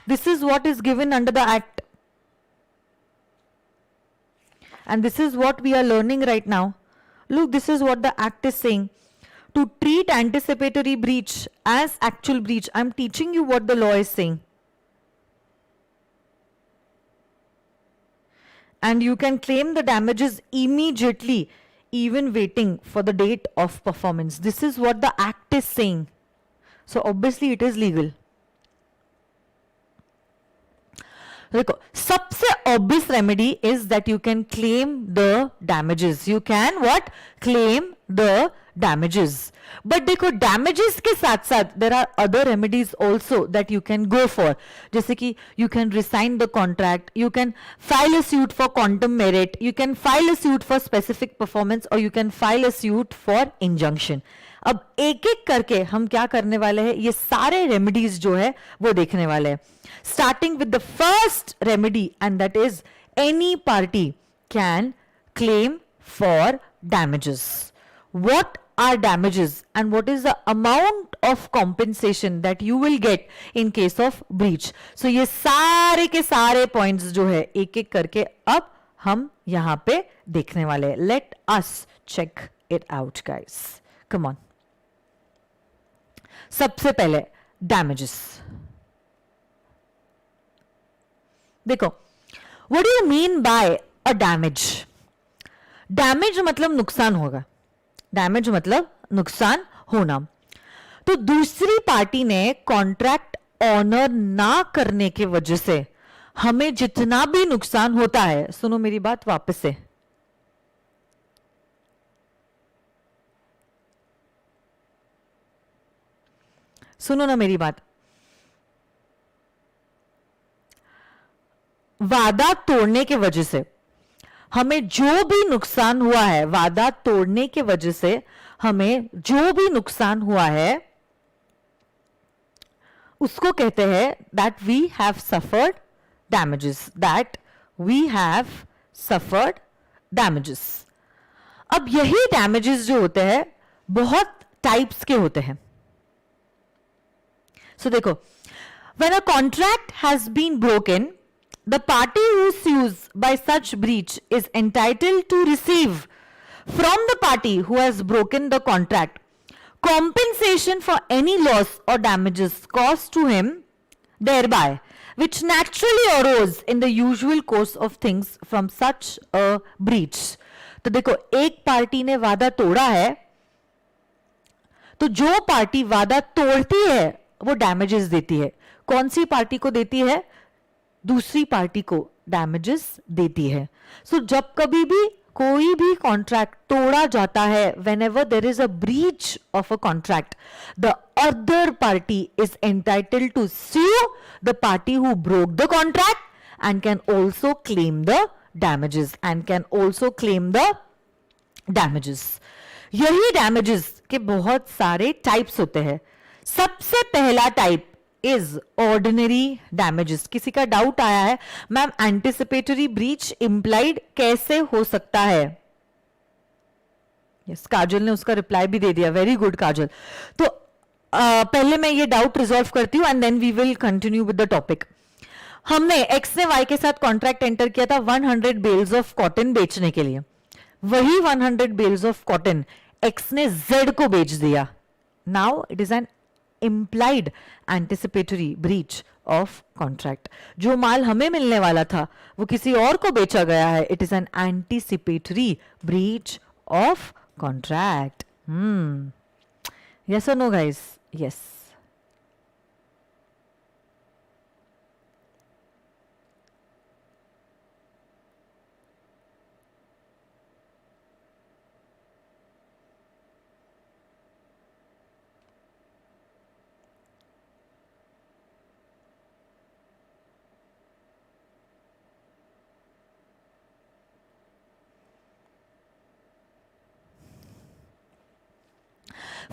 This is what is given under the act and this is what we are learning right now. Look, this is what the act is saying. To treat anticipatory breach as actual breach, I'm teaching you what the law is saying. And you can claim the damages immediately, even waiting for the date of performance. This is what the act is saying. So obviously it is legal. देखो, सबसे obvious remedy is that you can claim the damages. You can what? Claim the damages. But देखो, damages के साथ साथ there are other remedies also that you can go for. जैसे कि you can resign the contract, you can file a suit for quantum merit, you can file a suit for specific performance और you can file a suit for injunction. अब एक एक करके हम क्या करने वाले हैं, ये सारे रेमेडीज जो है वो देखने वाले हैं. Starting with the first remedy, and that is any party can claim for damages. What are damages and what is the amount of compensation that you will get in case of breach? So ये सारे के सारे points जो है एक एक करके अब हम यहां पे देखने वाले हैं. Let us check it out, guys. Come on. सबसे पहले damages. देखो, what do you mean by a damage? Damage मतलब नुकसान होगा. डैमेज मतलब नुकसान होना. तो दूसरी पार्टी ने कॉन्ट्रैक्ट ऑनर ना करने की वजह से हमें जितना भी नुकसान होता है, सुनो मेरी बात वापस से, सुनो ना मेरी बात. वादा तोड़ने के वजह से हमें जो भी नुकसान हुआ है, वादा तोड़ने के वजह से हमें जो भी नुकसान हुआ है उसको कहते हैं that we have suffered damages. That we have suffered damages. अब यही डैमेजेस जो होते हैं बहुत टाइप्स के होते हैं. सो देखो, when a contract has been broken, the party who sues by such breach is entitled to receive from the party who has broken the contract compensation for any loss or damages caused to him thereby, which naturally arose in the usual course of things from such a breach. तो देखो, एक party ने वादा तोड़ा है, तो जो party वादा तोड़ती है वो डैमेजेस देती है. कौन सी पार्टी को देती है? दूसरी पार्टी को डैमेजेस देती है. सो जब कभी भी कोई भी कॉन्ट्रैक्ट तोड़ा जाता है, whenever there is a breach of a contract, the other party is entitled to sue the party who broke the contract and can also claim the damages यही डैमेजेस के बहुत सारे टाइप्स होते हैं. सबसे पहला टाइप इज ऑर्डिनरी डैमेजेस. किसी का डाउट आया है, मैम एंटिसिपेटरी ब्रीच इंप्लाइड कैसे हो सकता है? यस, काजल ने उसका रिप्लाई भी दे दिया. Very good Kajal. तो पहले मैं ये डाउट रिजॉल्व करती हूं and then we will continue with the topic. हमने एक्स ने वाई के साथ कॉन्ट्रैक्ट एंटर किया था 100 बेल्स ऑफ कॉटन बेचने के लिए. वही 100 बेल्स ऑफ कॉटन एक्स ने जेड को बेच दिया. Now it is an implied anticipatory breach of contract. जो माल हमें मिलने वाला था वो किसी और को बेचा गया है. It is an anticipatory breach of contract. Yes or no, guys? Yes.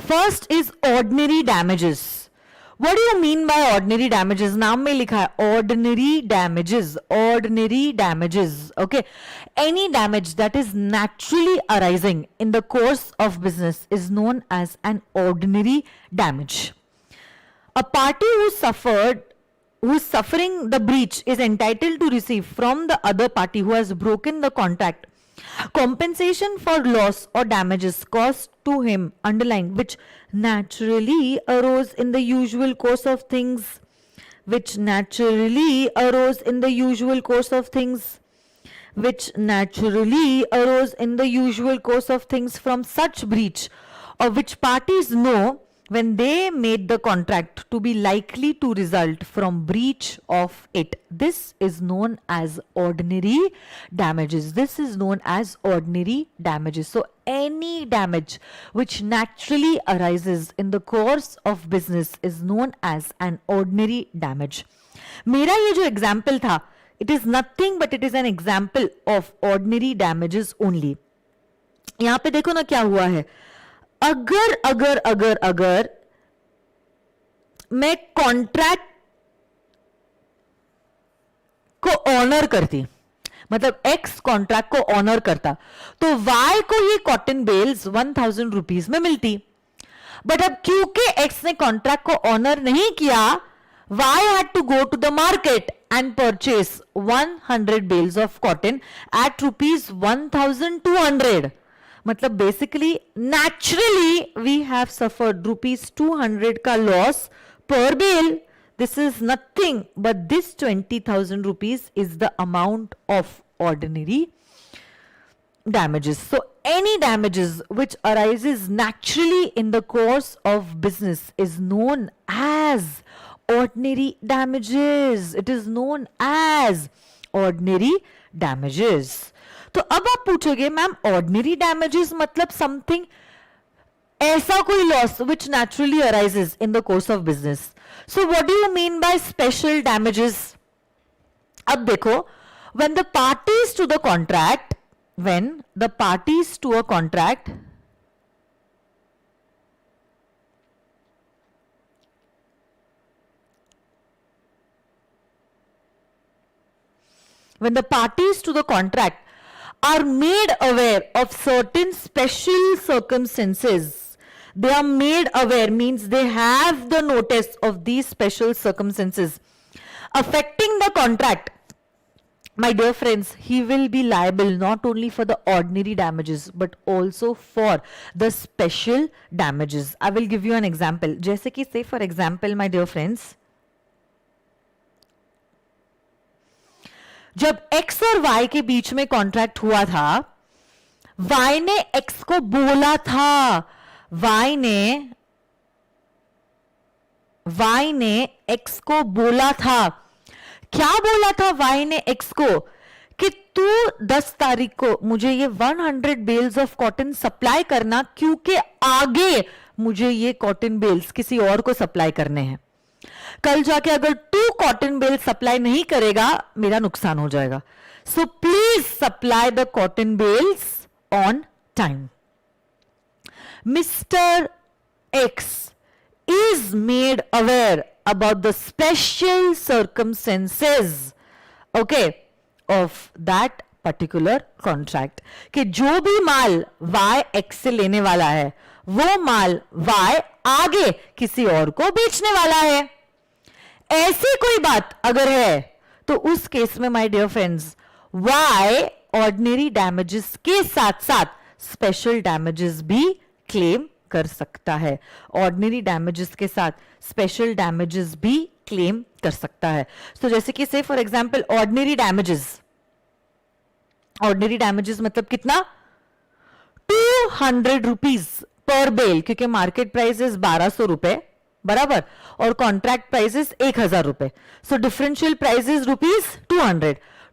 First is ordinary damages. What do you mean by ordinary damages? नाम में लिखा है ordinary damages. Okay. Any damage that is naturally arising in the course of business is known as an ordinary damage. A party who is suffering the breach is entitled to receive from the other party who has broken the contract compensation for loss or damages caused to him underlying which naturally arose in the usual course of things which naturally arose in the usual course of things from such breach of which parties know when they made the contract to be likely to result from breach of it. This is known as ordinary damages. So any damage which naturally arises in the course of business is known as an ordinary damage. मेरा ये जो example था, it is nothing but it is an example of ordinary damages only. यहाँ पे देखो ना क्या हुआ है. अगर मैं कॉन्ट्रैक्ट को ऑनर करती, मतलब एक्स कॉन्ट्रैक्ट को ऑनर करता, तो वाई को ये कॉटन बेल्स 1000 रुपीज में मिलती. बट अब क्योंकि एक्स ने कॉन्ट्रैक्ट को ऑनर नहीं किया, Y had to go to the market and purchase 100 bales of cotton at rupees 1200. मतलब basically naturally we have suffered rupees 200 का loss per bale. This is nothing but this 20,000 rupees is the amount of ordinary damages. So any damages which arises naturally in the course of business is known as ordinary damages. It is known as ordinary damages. तो अब आप पूछोगे ma'am ordinary damages मतलब something, ऐसा कोई loss which naturally arises in the course of business. So what do you mean by special damages? अब देखो, when the parties to the contract are made aware of certain special circumstances. They are made aware means they have the notice of these special circumstances affecting the contract. My dear friends, he will be liable not only for the ordinary damages but also for the special damages. I will give you an example. जैसे कि say for example, my dear friends, जब x और y के बीच में contract हुआ था, y ने x को बोला था, y ने x को बोला था, क्या बोला था y ने x को, कि तू 10 तारीख को मुझे ये 100 बेल्स ऑफ कॉटन सप्लाई करना, क्योंकि आगे मुझे ये कॉटन बेल्स किसी और को सप्लाई करने हैं। कल जाके अगर तू कॉटन बेल सप्लाई नहीं करेगा, मेरा नुकसान हो जाएगा। So please supply the cotton bales on time. Mister X is made aware about the special circumstances, okay, of that particular contract, कि जो भी माल Y X से लेने वाला है, वो माल Y आगे किसी और को बेचने वाला है। ऐसी कोई बात अगर है, तो उस केस में my dear friends, Y ordinary damages के साथ साथ स्पेशल डैमेजेस भी क्लेम कर सकता है। ऑर्डिनरी डैमेजेस के साथ स्पेशल डैमेजेस भी क्लेम कर सकता है। तो जैसे कि से फॉर एग्जांपल ऑर्डिनरी डैमेजेस मतलब कितना, 200 रुपीज पर बेल, क्योंकि मार्केट प्राइस इज 1200 रुपए बराबर, और कॉन्ट्रैक्ट प्राइस इज 1000 रुपए। So differential price is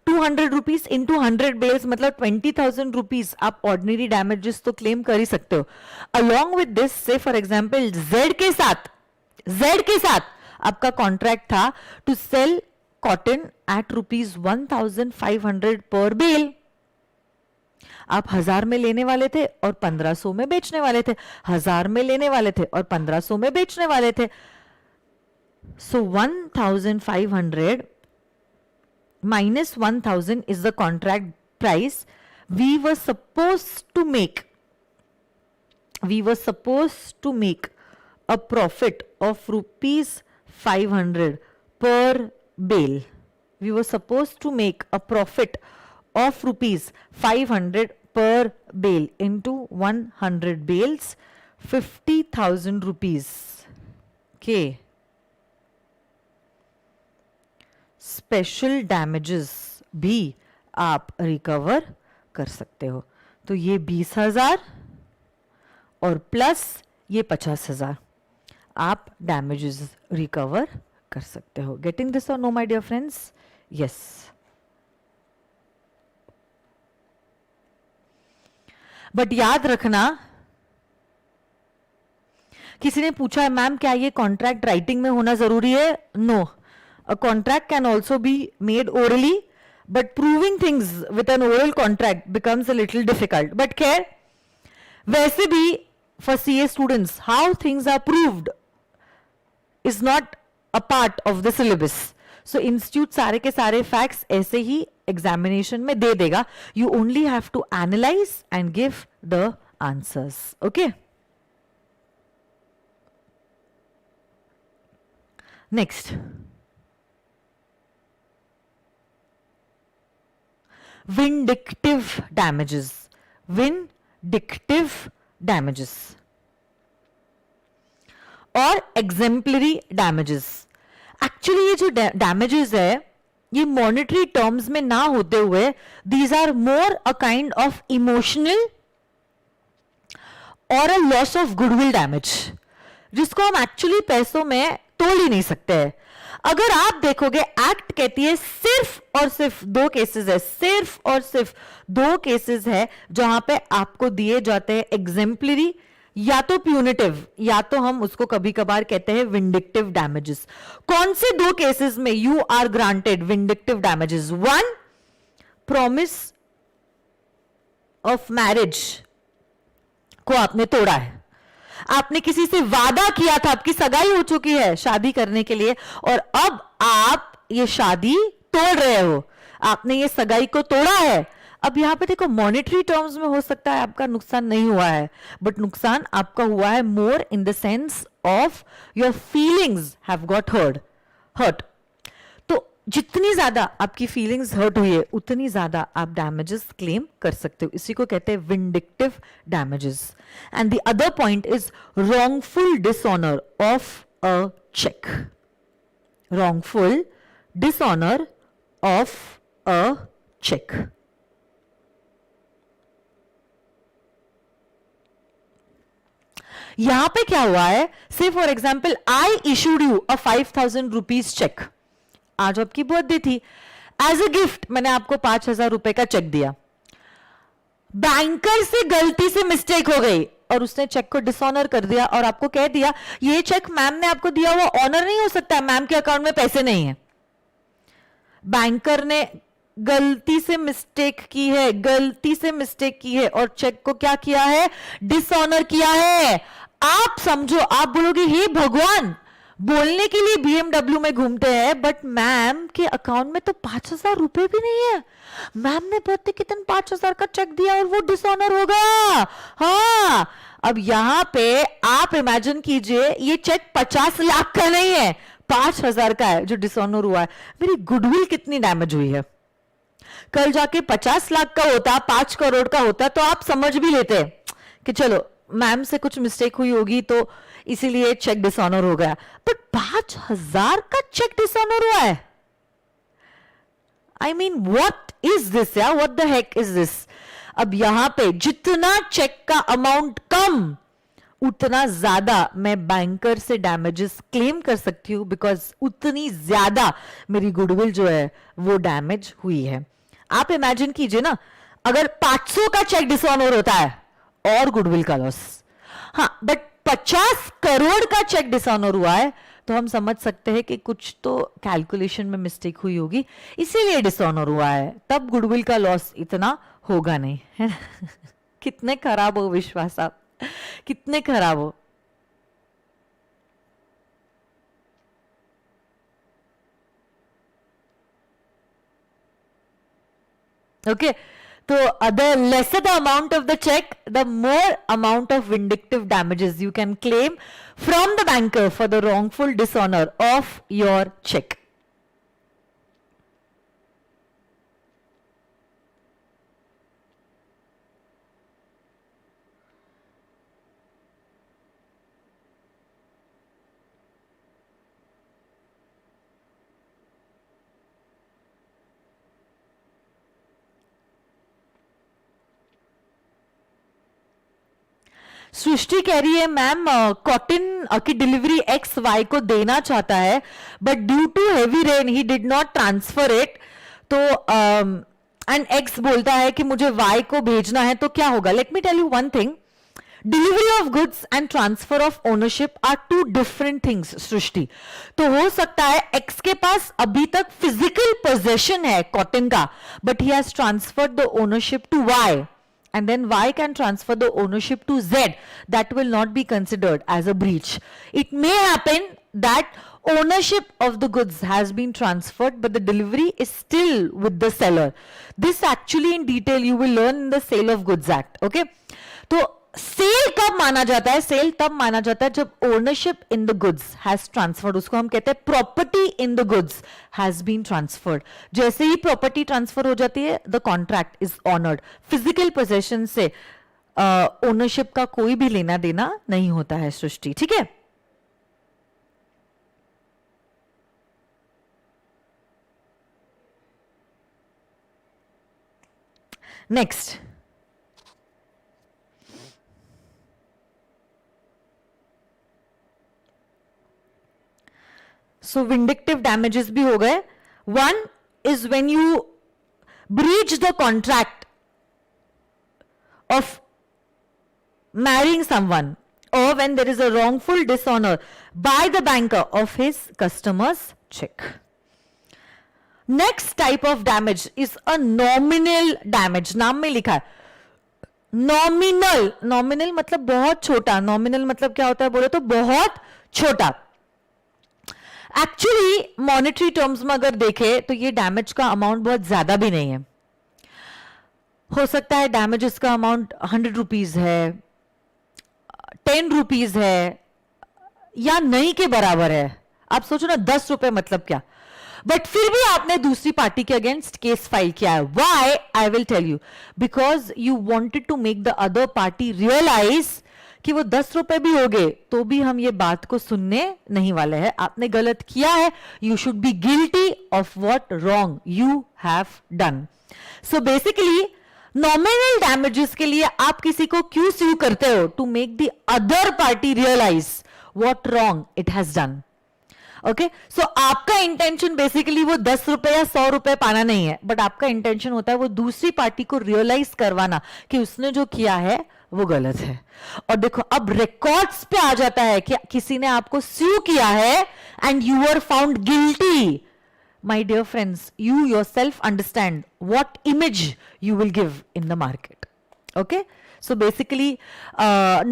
₹200 rupees into 100 bales मतलब 20,000 रुपीज आप ऑर्डिनरी डैमेजेस तो क्लेम कर ही सकते हो। अलॉन्ग विद दिस, से फॉर एग्जांपल Z के साथ आपका कॉन्ट्रैक्ट था टू सेल कॉटन एट ₹1,500 पर बेल। आप 1000 में लेने वाले थे और 1500 में बेचने वाले थे, 1000 में लेने वाले थे और 1500 में बेचने वाले थे। सो 1500 minus 1000 is the contract price. We were supposed to make a profit of ₹500 per bale. We were supposed to make a profit of ₹500 per bale into 100 bales, 50,000 rupees. Okay. Special damages भी आप recover कर सकते हो। तो ये 20,000 और plus ये 50,000 आप डैमेजेस रिकवर कर सकते हो। गेटिंग दिस और no my dear friends? Yes. But याद रखना, किसी ने पूछा है मैम क्या ये कॉन्ट्रैक्ट राइटिंग में होना जरूरी है? No, a contract can also be made orally, but proving things with an oral contract becomes a little difficult. But care, वैसे भी for CA students, how things are proved is not a part of the syllabus. So institute सारे के सारे facts ऐसे ही examination में दे देगा. You only have to analyze and give the answers. Okay? Next. Vindictive damages और exemplary damages। Actually ये जो damages है, ये मॉनेटरी टर्म्स में ना होते हुए these are more a kind of emotional और a loss of goodwill damage, जिसको हम एक्चुअली पैसों में तोड़ ही नहीं सकते हैं। अगर आप देखोगे, एक्ट कहती है सिर्फ और सिर्फ 2 केसेस है, सिर्फ और सिर्फ 2 केसेस है जहां पे आपको दिए जाते हैं एग्जेम्पलरी या तो प्यूनिटिव, या तो हम उसको कभी कभार कहते हैं विंडिक्टिव डैमेजेस। कौन से 2 केसेस में you are granted vindictive damages? 1, promise of marriage को आपने तोड़ा है, आपने किसी से वादा किया था, आपकी सगाई हो चुकी है शादी करने के लिए, और अब आप ये शादी तोड़ रहे हो, आपने ये सगाई को तोड़ा है। अब यहां पे देखो, मॉनेटरी टर्म्स में हो सकता है आपका नुकसान नहीं हुआ है, बट नुकसान आपका हुआ है more in the sense of your feelings have got hurt. तो जितनी ज्यादा आपकी फीलिंग्स हर्ट हुई है, उतनी ज्यादा आप डैमेजेस क्लेम कर सकते हो। इसी को कहते हैं vindictive damages. And the other point is wrongful dishonor of a check। wrongful dishonor of a cheque. यहां पे क्या हुआ है, say for example I issued you a 5,000 rupees cheque. आज आपकी बर्थडे थी, एज अ गिफ्ट मैंने आपको 5,000 रुपए का चेक दिया. बैंकर से गलती से मिस्टेक हो गई और उसने चेक को डिसऑनर कर दिया और आपको कह दिया ये चेक मैम ने आपको दिया हुआ ऑनर नहीं हो सकता, मैम के अकाउंट में पैसे नहीं है. बैंकर ने गलती से मिस्टेक की है, गलती से मिस्टेक की है और चेक को क्या किया है, डिसऑनर किया है. आप समझो, आप बोलोगे हे भगवान, बोलने के लिए बीएमडब्ल्यू में घूमते हैं बट मैम के अकाउंट में तो 5,000 रुपए भी नहीं है. मैम ने बर्थडे के दिन 5,000 का चेक दिया और वो डिसऑनर हो गया. हाँ, अब यहां पे आप इमेजिन कीजिए ये चेक 50 लाख का नहीं है, 5,000 का है जो डिसऑनर हुआ है. मेरी गुडविल कितनी डैमेज हुई है. कल जाके 50 लाख का होता, 5 करोड़ का होता तो आप समझ भी लेते कि चलो मैम से कुछ मिस्टेक हुई होगी तो इसीलिए चेक डिसऑनर हो गया. बट 5,000 का चेक डिसऑनर हुआ है. I mean what is this या what the heck is this. अब यहां पे जितना चेक का अमाउंट कम उतना ज्यादा मैं बैंकर से डैमेजेस क्लेम कर सकती हूं, बिकॉज उतनी ज्यादा मेरी गुडविल जो है वो डैमेज हुई है. आप इमेजिन कीजिए ना, अगर 500 का चेक डिसऑनर होता है और गुडविल का लॉस. हाँ, बट 50 करोड़ का चेक डिसऑनर हुआ है तो हम समझ सकते हैं कि कुछ तो कैलकुलेशन में मिस्टेक हुई होगी, इसीलिए डिसऑनर हुआ है. तब गुडविल का लॉस इतना होगा नहीं, है ना. कितने खराब हो विश्वास आप, कितने खराब हो. ओके, तो the lesser the amount of the check, the more amount of vindictive damages you can claim from the banker for the wrongful dishonor of your check. सृष्टि कह रही है मैम कॉटन की डिलीवरी एक्स वाई को देना चाहता है but due to heavy rain he did not transfer it. तो and X बोलता है कि मुझे वाई को भेजना है तो क्या होगा. Let me tell you one thing, delivery of goods and transfer of ownership are two different things. Srishti, तो हो सकता है एक्स के पास अभी तक फिजिकल पोजेशन है कॉटन का but he has transferred the ownership to Y and then Y can transfer the ownership to Z. That will not be considered as a breach. It may happen that ownership of the goods has been transferred but the delivery is still with the seller. This actually in detail you will learn in the Sale of Goods Act. Okay, तो cell कब माना जाता है, cell तब माना जाता है जब ownership in the goods has transferred. उसको हम कहते हैं property in the goods has been transferred. जैसे ही प्रॉपर्टी ट्रांसफर हो जाती है the contract is honoured. Physical possession से ओनरशिप का कोई भी लेना देना नहीं होता है. सृष्टि, ठीक है. नेक्स्ट, सो विंडिक्टिव डैमेजेस भी हो गए. One is when you breach the contract of marrying someone or when there is a wrongful dishonor by the banker of his customer's check. Next type of damage is a nominal damage. नाम में लिखा है nominal. nominal मतलब बहुत छोटा. nominal मतलब क्या होता है बोले तो बहुत छोटा. एक्चुअली मॉनेटरी टर्म्स में अगर देखें तो ये डैमेज का अमाउंट बहुत ज्यादा भी नहीं है. हो सकता है डैमेजेस का अमाउंट 100 रुपीज है, 10 रुपीज है या नहीं के बराबर है. आप सोचो ना 10 रुपए मतलब क्या. बट फिर भी आपने दूसरी पार्टी के अगेंस्ट केस फाइल किया है. Why? I will tell you. Because you wanted to make the other party realise कि वो 10 रुपए भी हो गए तो भी हम ये बात को सुनने नहीं वाले हैं. आपने गलत किया है. You should be guilty of what wrong you have done. So basically nominal damages के लिए आप किसी को क्यों स्यू करते हो? To make the other party realise what wrong it has done. Okay, so आपका इंटेंशन बेसिकली वो 10 रुपए या 100 रुपए पाना नहीं है, बट आपका इंटेंशन होता है वो दूसरी पार्टी को रियलाइज करवाना कि उसने जो किया है वो गलत है. और देखो अब रिकॉर्ड्स पे आ जाता है कि किसी ने आपको स्यू किया है and you are found guilty. My dear friends, you yourself understand what image you will give in the market. Okay, so basically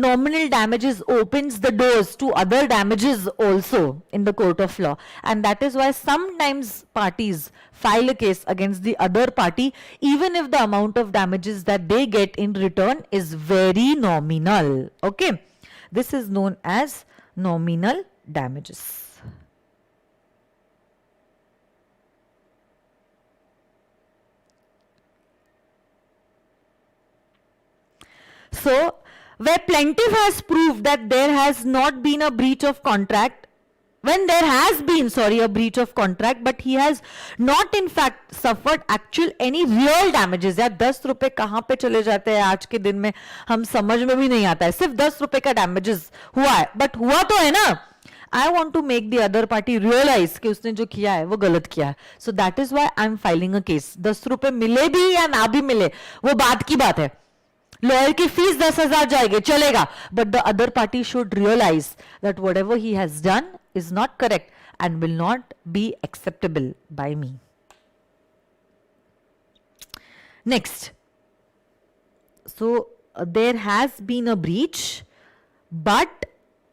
nominal damages opens the doors to other damages also in the court of law, and that is why sometimes parties file a case against the other party even if the amount of damages that they get in return is very nominal. Okay, this is known as nominal damages. So, where plaintiff has proved that there has not been a breach of contract, when there has been, a breach of contract, but he has not in fact suffered actual any real damages. यार 10 रुपए कहाँ पे चले जाते हैं आज के दिन में, हम समझ में भी नहीं आता है. सिर्फ 10 रुपए का damages हुआ है, बट हुआ तो है ना. I want to make the other party realize कि उसने जो किया है वो गलत किया है. So that is why I am filing a case. 10 रुपए मिले भी या ना भी मिले वो बात की बात है. लॉयर की फीस 10,000 जाएगी, चलेगा, but the other party should realise that whatever he has done is not correct and will not be acceptable by me. Next, so there has been a breach but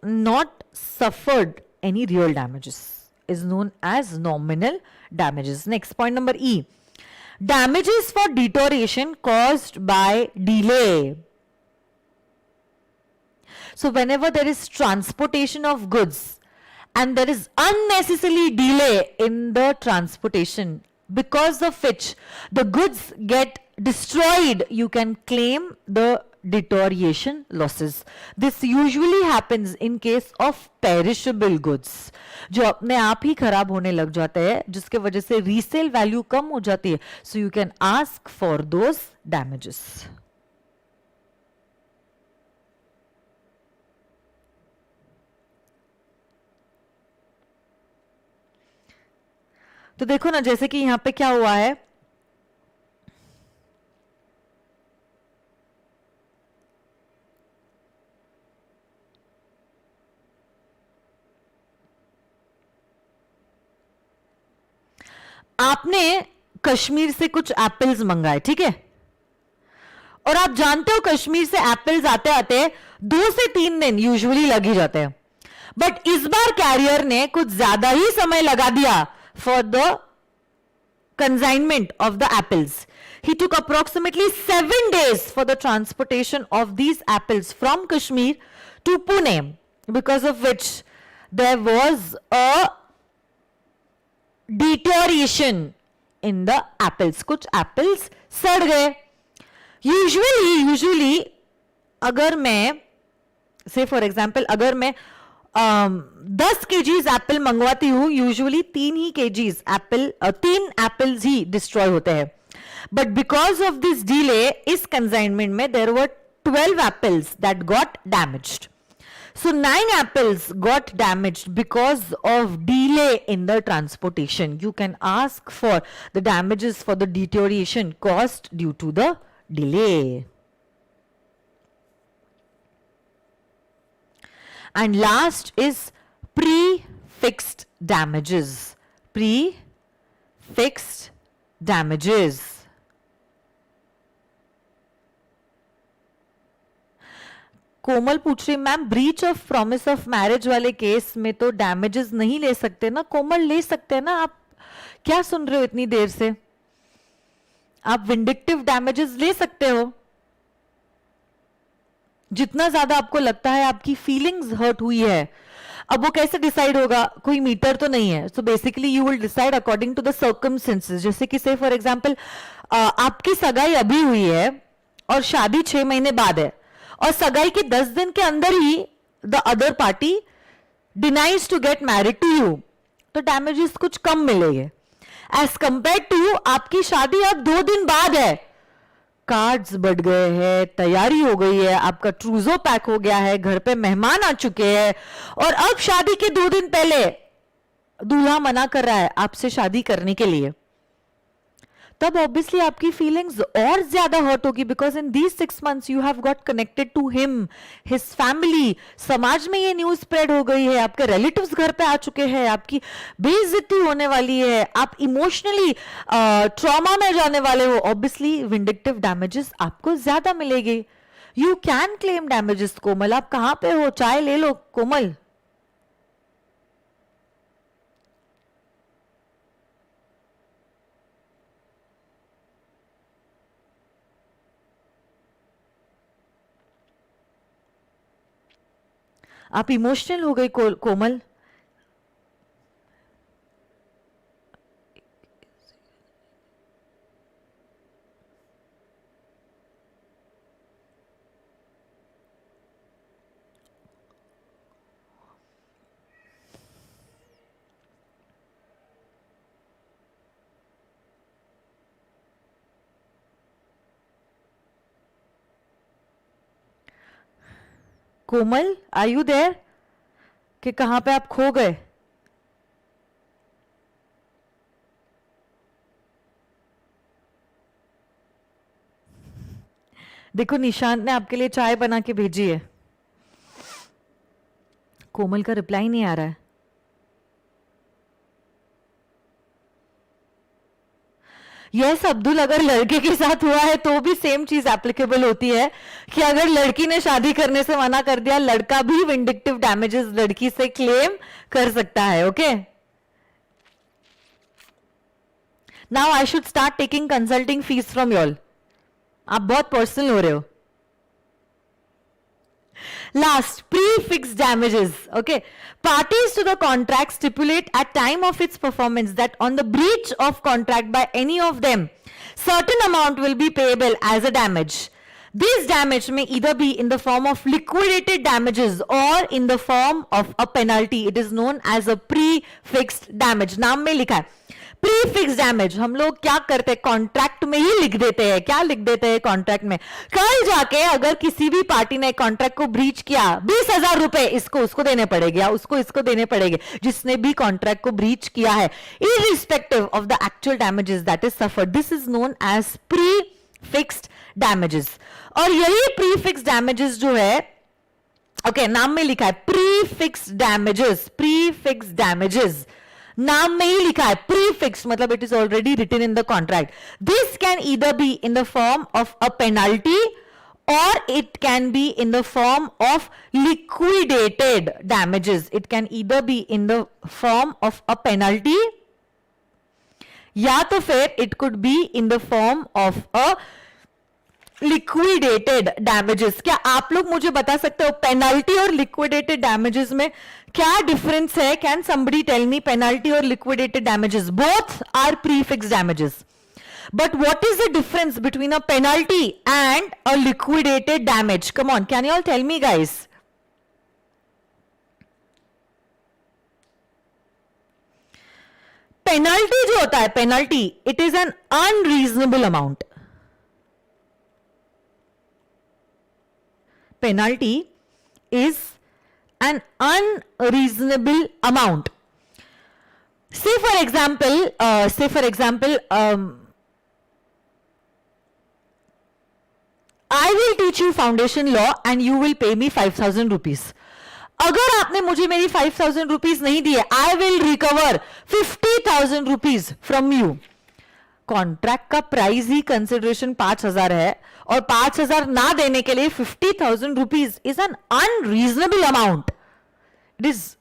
not suffered any real damages is known as nominal damages. Next point number E, damages for deterioration caused by delay. So whenever there is transportation of goods and there is unnecessary delay in the transportation because of which the goods get destroyed, you can claim the deterioration losses. This usually happens in case of perishable goods, जो अपने आप ही खराब होने लग जाते हैं, जिसके वजह से रीसेल वैल्यू कम हो जाती है. So you can ask for those damages. तो देखो ना, जैसे कि यहां पे क्या हुआ है, आपने कश्मीर से कुछ एप्पल्स मंगाए, ठीक है, और आप जानते हो कश्मीर से एप्पल्स आते आते 2 से 3 दिन यूजुअली लग ही जाते हैं, बट इस बार कैरियर ने कुछ ज्यादा ही समय लगा दिया for the consignment of the apples. He took approximately 7 days for the transportation of these apples from Kashmir to Pune, because of which there was a deterioration in the apples. कुछ apples सड़ गए. Usually अगर मैं say for example अगर मैं 10 kgs apple मंगवाती हूं, usually 3 ही kgs एप्पल 3 एप्पल्स ही डिस्ट्रॉय होते हैं. But because of this delay इस कंसाइनमेंट में there were 12 apples that got damaged. So 9 apples got damaged because of delay in the transportation. You can ask for the damages for the deterioration caused due to the delay. And last is prefixed damages. Prefixed damages. कोमल पूछ रही, ma'am breach of promise of marriage वाले case में तो damages नहीं ले सकते ना? कोमल ले सकते हैं ना. आप क्या सुन रहे हो इतनी देर से? आप विंडिक्टिव डैमेजेस ले सकते हो. जितना ज्यादा आपको लगता है आपकी फीलिंग्स हर्ट हुई है. अब वो कैसे डिसाइड होगा? कोई मीटर तो नहीं है. So basically you will decide according to the circumstances. जैसे कि से फॉर एग्जांपल आपकी सगाई अभी हुई है और शादी 6 महीने बाद है, और सगाई के 10 दिन के अंदर ही the other party denies to get married to you, तो डैमेजेस कुछ कम मिलेंगे एज कंपेयर टू आपकी शादी अब 2 दिन बाद है, कार्ड्स बढ़ गए हैं, तैयारी हो गई है, आपका ट्रूजो पैक हो गया है, घर पे मेहमान आ चुके हैं, और अब शादी के 2 दिन पहले दूल्हा मना कर रहा है आपसे शादी करने के लिए, तब ऑब्वियसली आपकी फीलिंग्स और ज्यादा हर्ट होगी, because in these 6 months you have got connected to him, his family, समाज में ये न्यूज स्प्रेड हो गई है, आपके रिलेटिव्स घर पे आ चुके हैं, आपकी बेइज्जती होने वाली है, आप इमोशनली ट्रॉमा में जाने वाले हो, ऑब्वियसली विंडिक्टिव डैमेजेस आपको ज्यादा मिलेगी. You can claim damages. Komal आप कहां पे हो? चाय ले लो कोमल. आप इमोशनल हो गई कोमल. कोमल आर यू देयर? कि कहां पे आप खो गए? देखो निशांत ने आपके लिए चाय बना के भेजी है. कोमल का रिप्लाई नहीं आ रहा है. यस अब्दुल, अगर लड़के के साथ हुआ है तो भी सेम चीज एप्लीकेबल होती है कि अगर लड़की ने शादी करने से मना कर दिया, लड़का भी विंडिक्टिव डैमेजेस लड़की से क्लेम कर सकता है. Okay, now I should start taking consulting fees from you all. आप बहुत पर्सनल हो रहे हो. Last, prefix damages. Okay, parties to the contract stipulate at time of its performance that on the breach of contract by any of them, certain amount will be payable as a damage. This damage may either be in the form of liquidated damages or in the form of a penalty. It is known as a prefixed damage. नाम में लिखा है prefix damage. हम लोग क्या करते हैं, contract में ही लिख देते हैं. क्या लिख देते हैं कॉन्ट्रैक्ट में? कल जाके अगर किसी भी पार्टी ने कॉन्ट्रैक्ट को ब्रीच किया, 20,000 रुपए इसको उसको देने पड़ेगा, उसको इसको देने पड़ेंगे, जिसने भी कॉन्ट्रैक्ट को ब्रीच किया है, irrespective of the actual damages that is suffered. This is known as prefixed damages. और यही प्रीफिक्स डैमेजेस जो है, ओके, नाम में लिखा है प्रीफिक्स डैमेजेस. प्रीफिक्स डैमेजेस नाम में ही लिखा है प्रीफिक्स, मतलब it is already written in the contract. This can either be in the form of a penalty or it can be in the form of liquidated damages. It can either be in the form of a penalty या तो फिर it could be in the form of a liquidated damages. क्या आप लोग मुझे बता सकते हो penalty और liquidated damages में क्या difference है? Can somebody tell me penalty or liquidated damages? Both are prefix damages. But what is the difference between a penalty and a liquidated damage? Come on, can you all tell me, guys? Penalty जो होता है, penalty, it is an unreasonable amount. Penalty is an unreasonable amount. Say for example, I will teach you foundation law and you will pay me 5,000 rupees. अगर आपने मुझे मेरी 5,000 rupees नहीं दिए, I will recover 50,000 rupees from you. Contract का price ही consideration 5,000 है और 5,000 ना देने के लिए 50,000 rupees is an unreasonable amount. It is,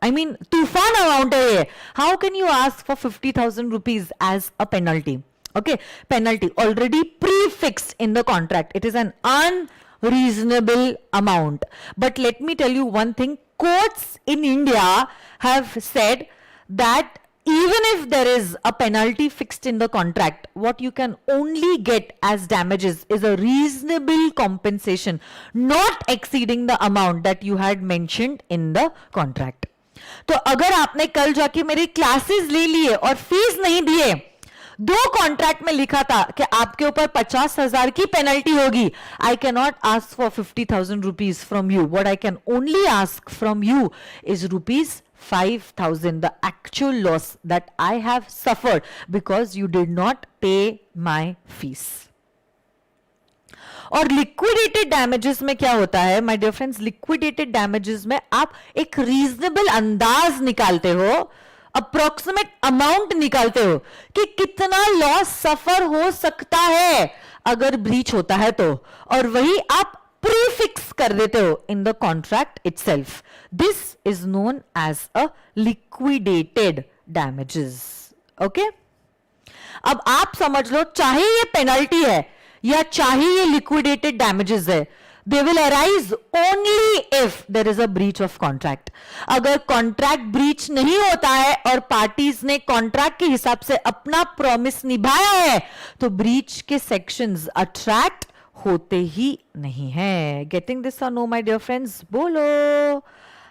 I mean, तूफान अमाउंट है ये. How can you ask for 50,000 rupees as a penalty? Okay, penalty already prefixed in the contract. It is an unreasonable amount. But let me tell you one thing. Courts in India have said that even if there is a penalty fixed in the contract, what you can only get as damages is a reasonable compensation not exceeding the amount that you had mentioned in the contract. तो अगर आपने कल जाके मेरी classes ले लिए और fees नहीं दिए, दो कॉन्ट्रैक्ट में लिखा था कि आपके ऊपर 50,000 की पेनल्टी होगी, I can not ask for 50,000 rupees from you. What I can only ask from you is rupees 5,000, the actual loss that I have suffered because you did not pay my fees. और liquidated damages में क्या होता है my dear friends, liquidated damages में आप एक reasonable अंदाज निकालते हो, अप्रोक्सीमेट अमाउंट निकालते हो कि कितना लॉस सफर हो सकता है अगर ब्रीच होता है तो, और वही आप प्रीफिक्स कर देते हो in the contract itself. This is known as a liquidated damages. Okay, अब आप समझ लो, चाहे ये पेनल्टी है या चाहे ये लिक्विडेटेड डैमेजेस है, they will arise only if there is a breach of contract. अगर कॉन्ट्रैक्ट ब्रीच नहीं होता है और पार्टीज ने कॉन्ट्रैक्ट के हिसाब से अपना प्रॉमिस निभाया है, तो ब्रीच के सेक्शंस अट्रैक्ट होते ही नहीं है. गेटिंग दिस और नो माय डियर फ्रेंड्स? बोलो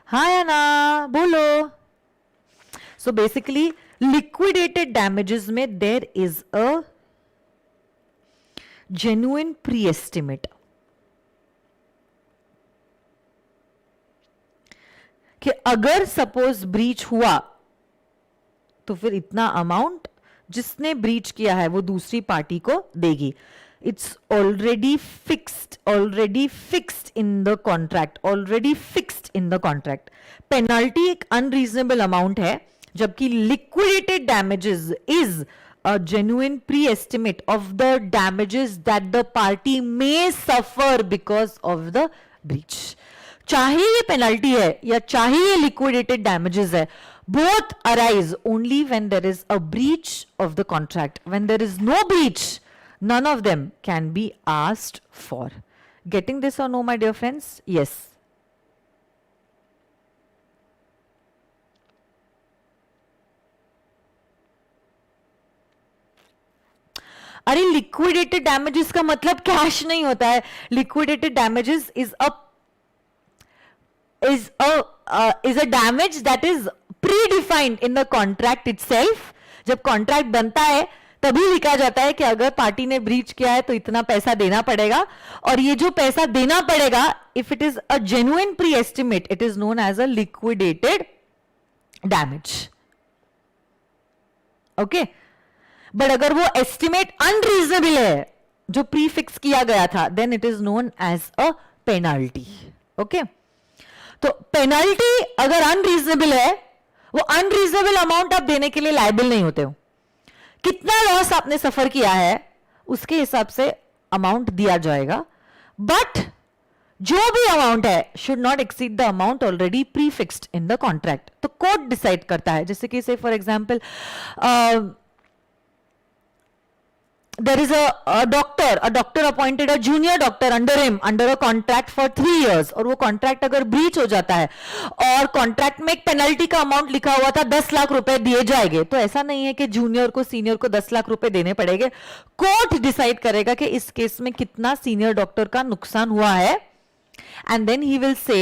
हाँ या ना, बोलो. सो बेसिकली लिक्विडेटेड डैमेजेस में there is a genuine pre estimate कि अगर सपोज ब्रीच हुआ तो फिर इतना अमाउंट जिसने ब्रीच किया है वो दूसरी पार्टी को देगी. It's already fixed in the contract, already fixed in the contract. Penalty एक अनरीजनेबल अमाउंट है, जबकि liquidated damages is a genuine pre-estimate of the damages that the party may suffer because of the breach. चाहे ये penalty है या चाहे ये liquidated damages है, both arise only when there is a breach of the contract. When there is no breach, none of them can be asked for. Getting this or no, my dear friends? Yes. अरे liquidated damages का मतलब cash नहीं होता है. Liquidated damages is a damage that is pre defined in the contract itself. जब contract बनता है तभी लिखा जाता है कि अगर पार्टी ने ब्रीच किया है तो इतना पैसा देना पड़ेगा, और ये जो पैसा देना पड़ेगा, if it is a genuine pre estimate, it is known as a liquidated damage. Okay, but अगर वो एस्टिमेट अनरीजनेबल है जो प्रीफिक्स किया गया था, then it is known as a penalty. Okay, तो पेनल्टी अगर अनरीजनेबल है, वो अनरीजनेबल अमाउंट आप देने के लिए लायबल नहीं होते हो. कितना लॉस आपने सफर किया है उसके हिसाब से अमाउंट दिया जाएगा, बट जो भी अमाउंट है should not exceed the amount already prefixed in the contract. तो कोर्ट डिसाइड करता है. जैसे कि से for example there is a doctor appointed a junior doctor under him under a contract for 3 years, और वो कॉन्ट्रैक्ट अगर ब्रीच हो जाता है और कॉन्ट्रैक्ट में एक पेनल्टी का अमाउंट लिखा हुआ था 10 लाख रुपए दिए जाएंगे, तो ऐसा नहीं है कि जूनियर को सीनियर को 10 लाख रुपए देने पड़ेंगे. कोर्ट डिसाइड करेगा कि इस केस में कितना सीनियर डॉक्टर का नुकसान हुआ है, and then he will say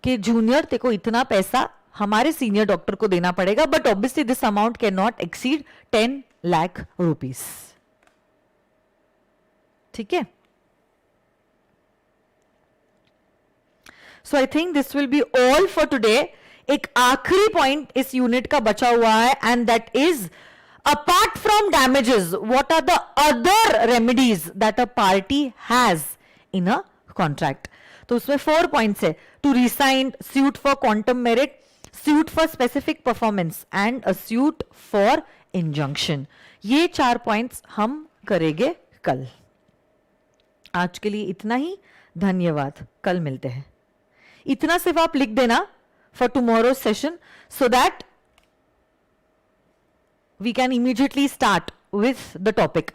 कि जूनियर तेरे को इतना पैसा हमारे सीनियर डॉक्टर को देना पड़ेगा, but obviously this amount can not exceed 10 lakh rupees. ठीक है. So I think this will be all for today. एक आखिरी पॉइंट इस यूनिट का बचा हुआ है, and that is apart from damages what are the other remedies that a party has in a contract. तो उसमें 4 पॉइंट्स है. To resign, suit for quantum meruit, suit for specific performance and a suit for injunction. ये 4 points हम करेंगे कल. आज के लिए इतना ही. धन्यवाद. कल मिलते हैं. इतना सिर्फ आप लिख देना for tomorrow session, so that we can immediately start with the topic.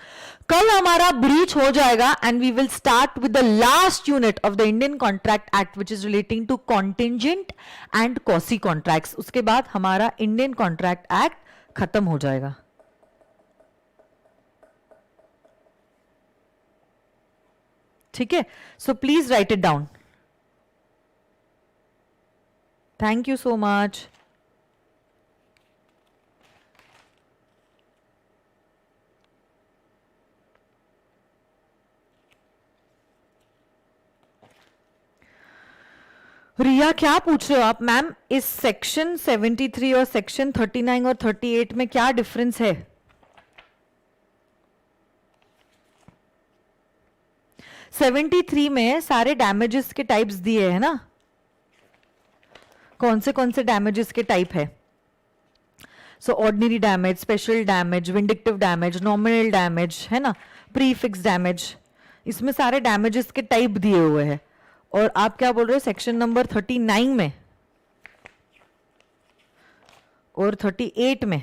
कल हमारा ब्रीच हो जाएगा and we will start with the last unit of the Indian Contract Act which is relating to contingent and quasi contracts. उसके बाद हमारा Indian Contract act खत्म हो जाएगा. ठीक है, so please write it down. Thank you so much. Riya क्या पूछ रहे हो आप मैम? इस सेक्शन 73 और सेक्शन 39 और 38 में क्या डिफरेंस है? सेवेंटी थ्री में सारे डैमेजेस के टाइप्स दिए हैं ना. कौन से डैमेजेस के टाइप है? So ordinary damage, special damage, vindictive damage, nominal damage, है ना, प्रीफिक्स डैमेज. इसमें सारे डैमेजेस के टाइप दिए हुए हैं. और आप क्या बोल रहे हो सेक्शन नंबर 39 में और 38 में?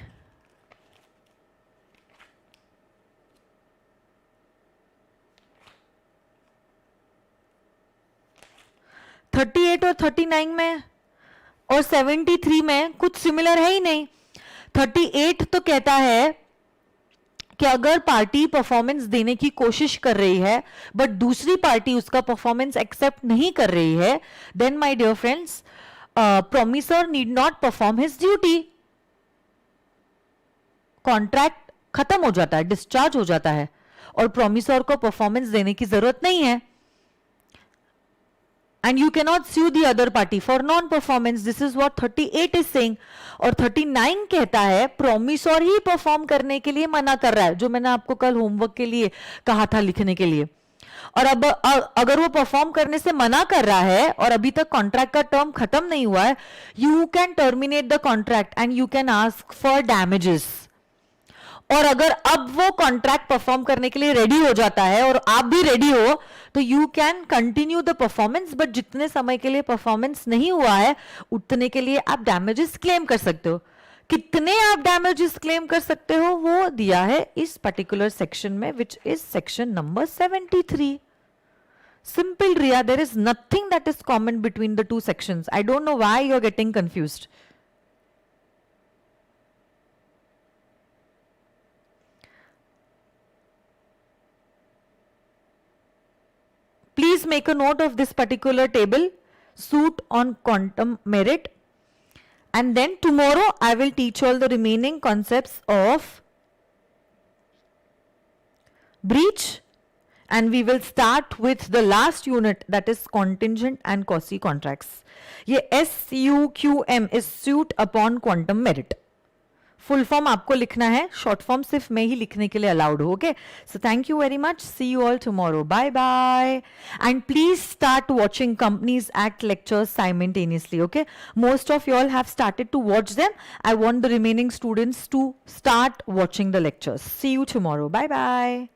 थर्टी एट और 39 में और 73 में कुछ सिमिलर है ही नहीं. 38 तो कहता है कि अगर पार्टी परफॉर्मेंस देने की कोशिश कर रही है बट दूसरी पार्टी उसका परफॉर्मेंस एक्सेप्ट नहीं कर रही है, then my dear friends, promisor need not perform his duty. Contract खत्म हो जाता है, डिस्चार्ज हो जाता है और प्रोमिसर को परफॉर्मेंस देने की जरूरत नहीं है. And you cannot sue the other party for non-performance. This is what 38 is saying. और 39 कहता है प्रोमिसर ही परफॉर्म करने के लिए मना कर रहा है, जो मैंने आपको कल होमवर्क के लिए कहा था लिखने के लिए. और अब अगर वो परफॉर्म करने से मना कर रहा है और अभी तक कॉन्ट्रैक्ट का टर्म खत्म नहीं हुआ है, you can terminate the contract and you can ask for damages. और अगर अब वो कॉन्ट्रैक्ट परफॉर्म करने के लिए रेडी हो जाता है और आप भी रेडी हो तो you can continue the performance. But जितने समय के लिए परफॉर्मेंस नहीं हुआ है उतने के लिए आप डैमेजेस क्लेम कर सकते हो. कितने आप डैमेजेस क्लेम कर सकते हो वो दिया है इस पर्टिकुलर सेक्शन में, which is section number 73. Simple Riya, there is nothing that is common between the two sections. I don't know why you are getting confused. Please make a note of this particular table, suit on quantum merit, and then tomorrow I will teach all the remaining concepts of breach, and we will start with the last unit, that is contingent and quasi contracts. ये SUQM is suit upon quantum merit. Full form आपको लिखना है, short form सिर्फ मैं ही लिखने के लिए allowed हूं. Okay, so thank you very much. See you all tomorrow. Bye bye. And please start watching companies act lectures simultaneously. Okay, most of you all have started to watch them. I want the remaining students to start watching the lectures. See you tomorrow. Bye bye.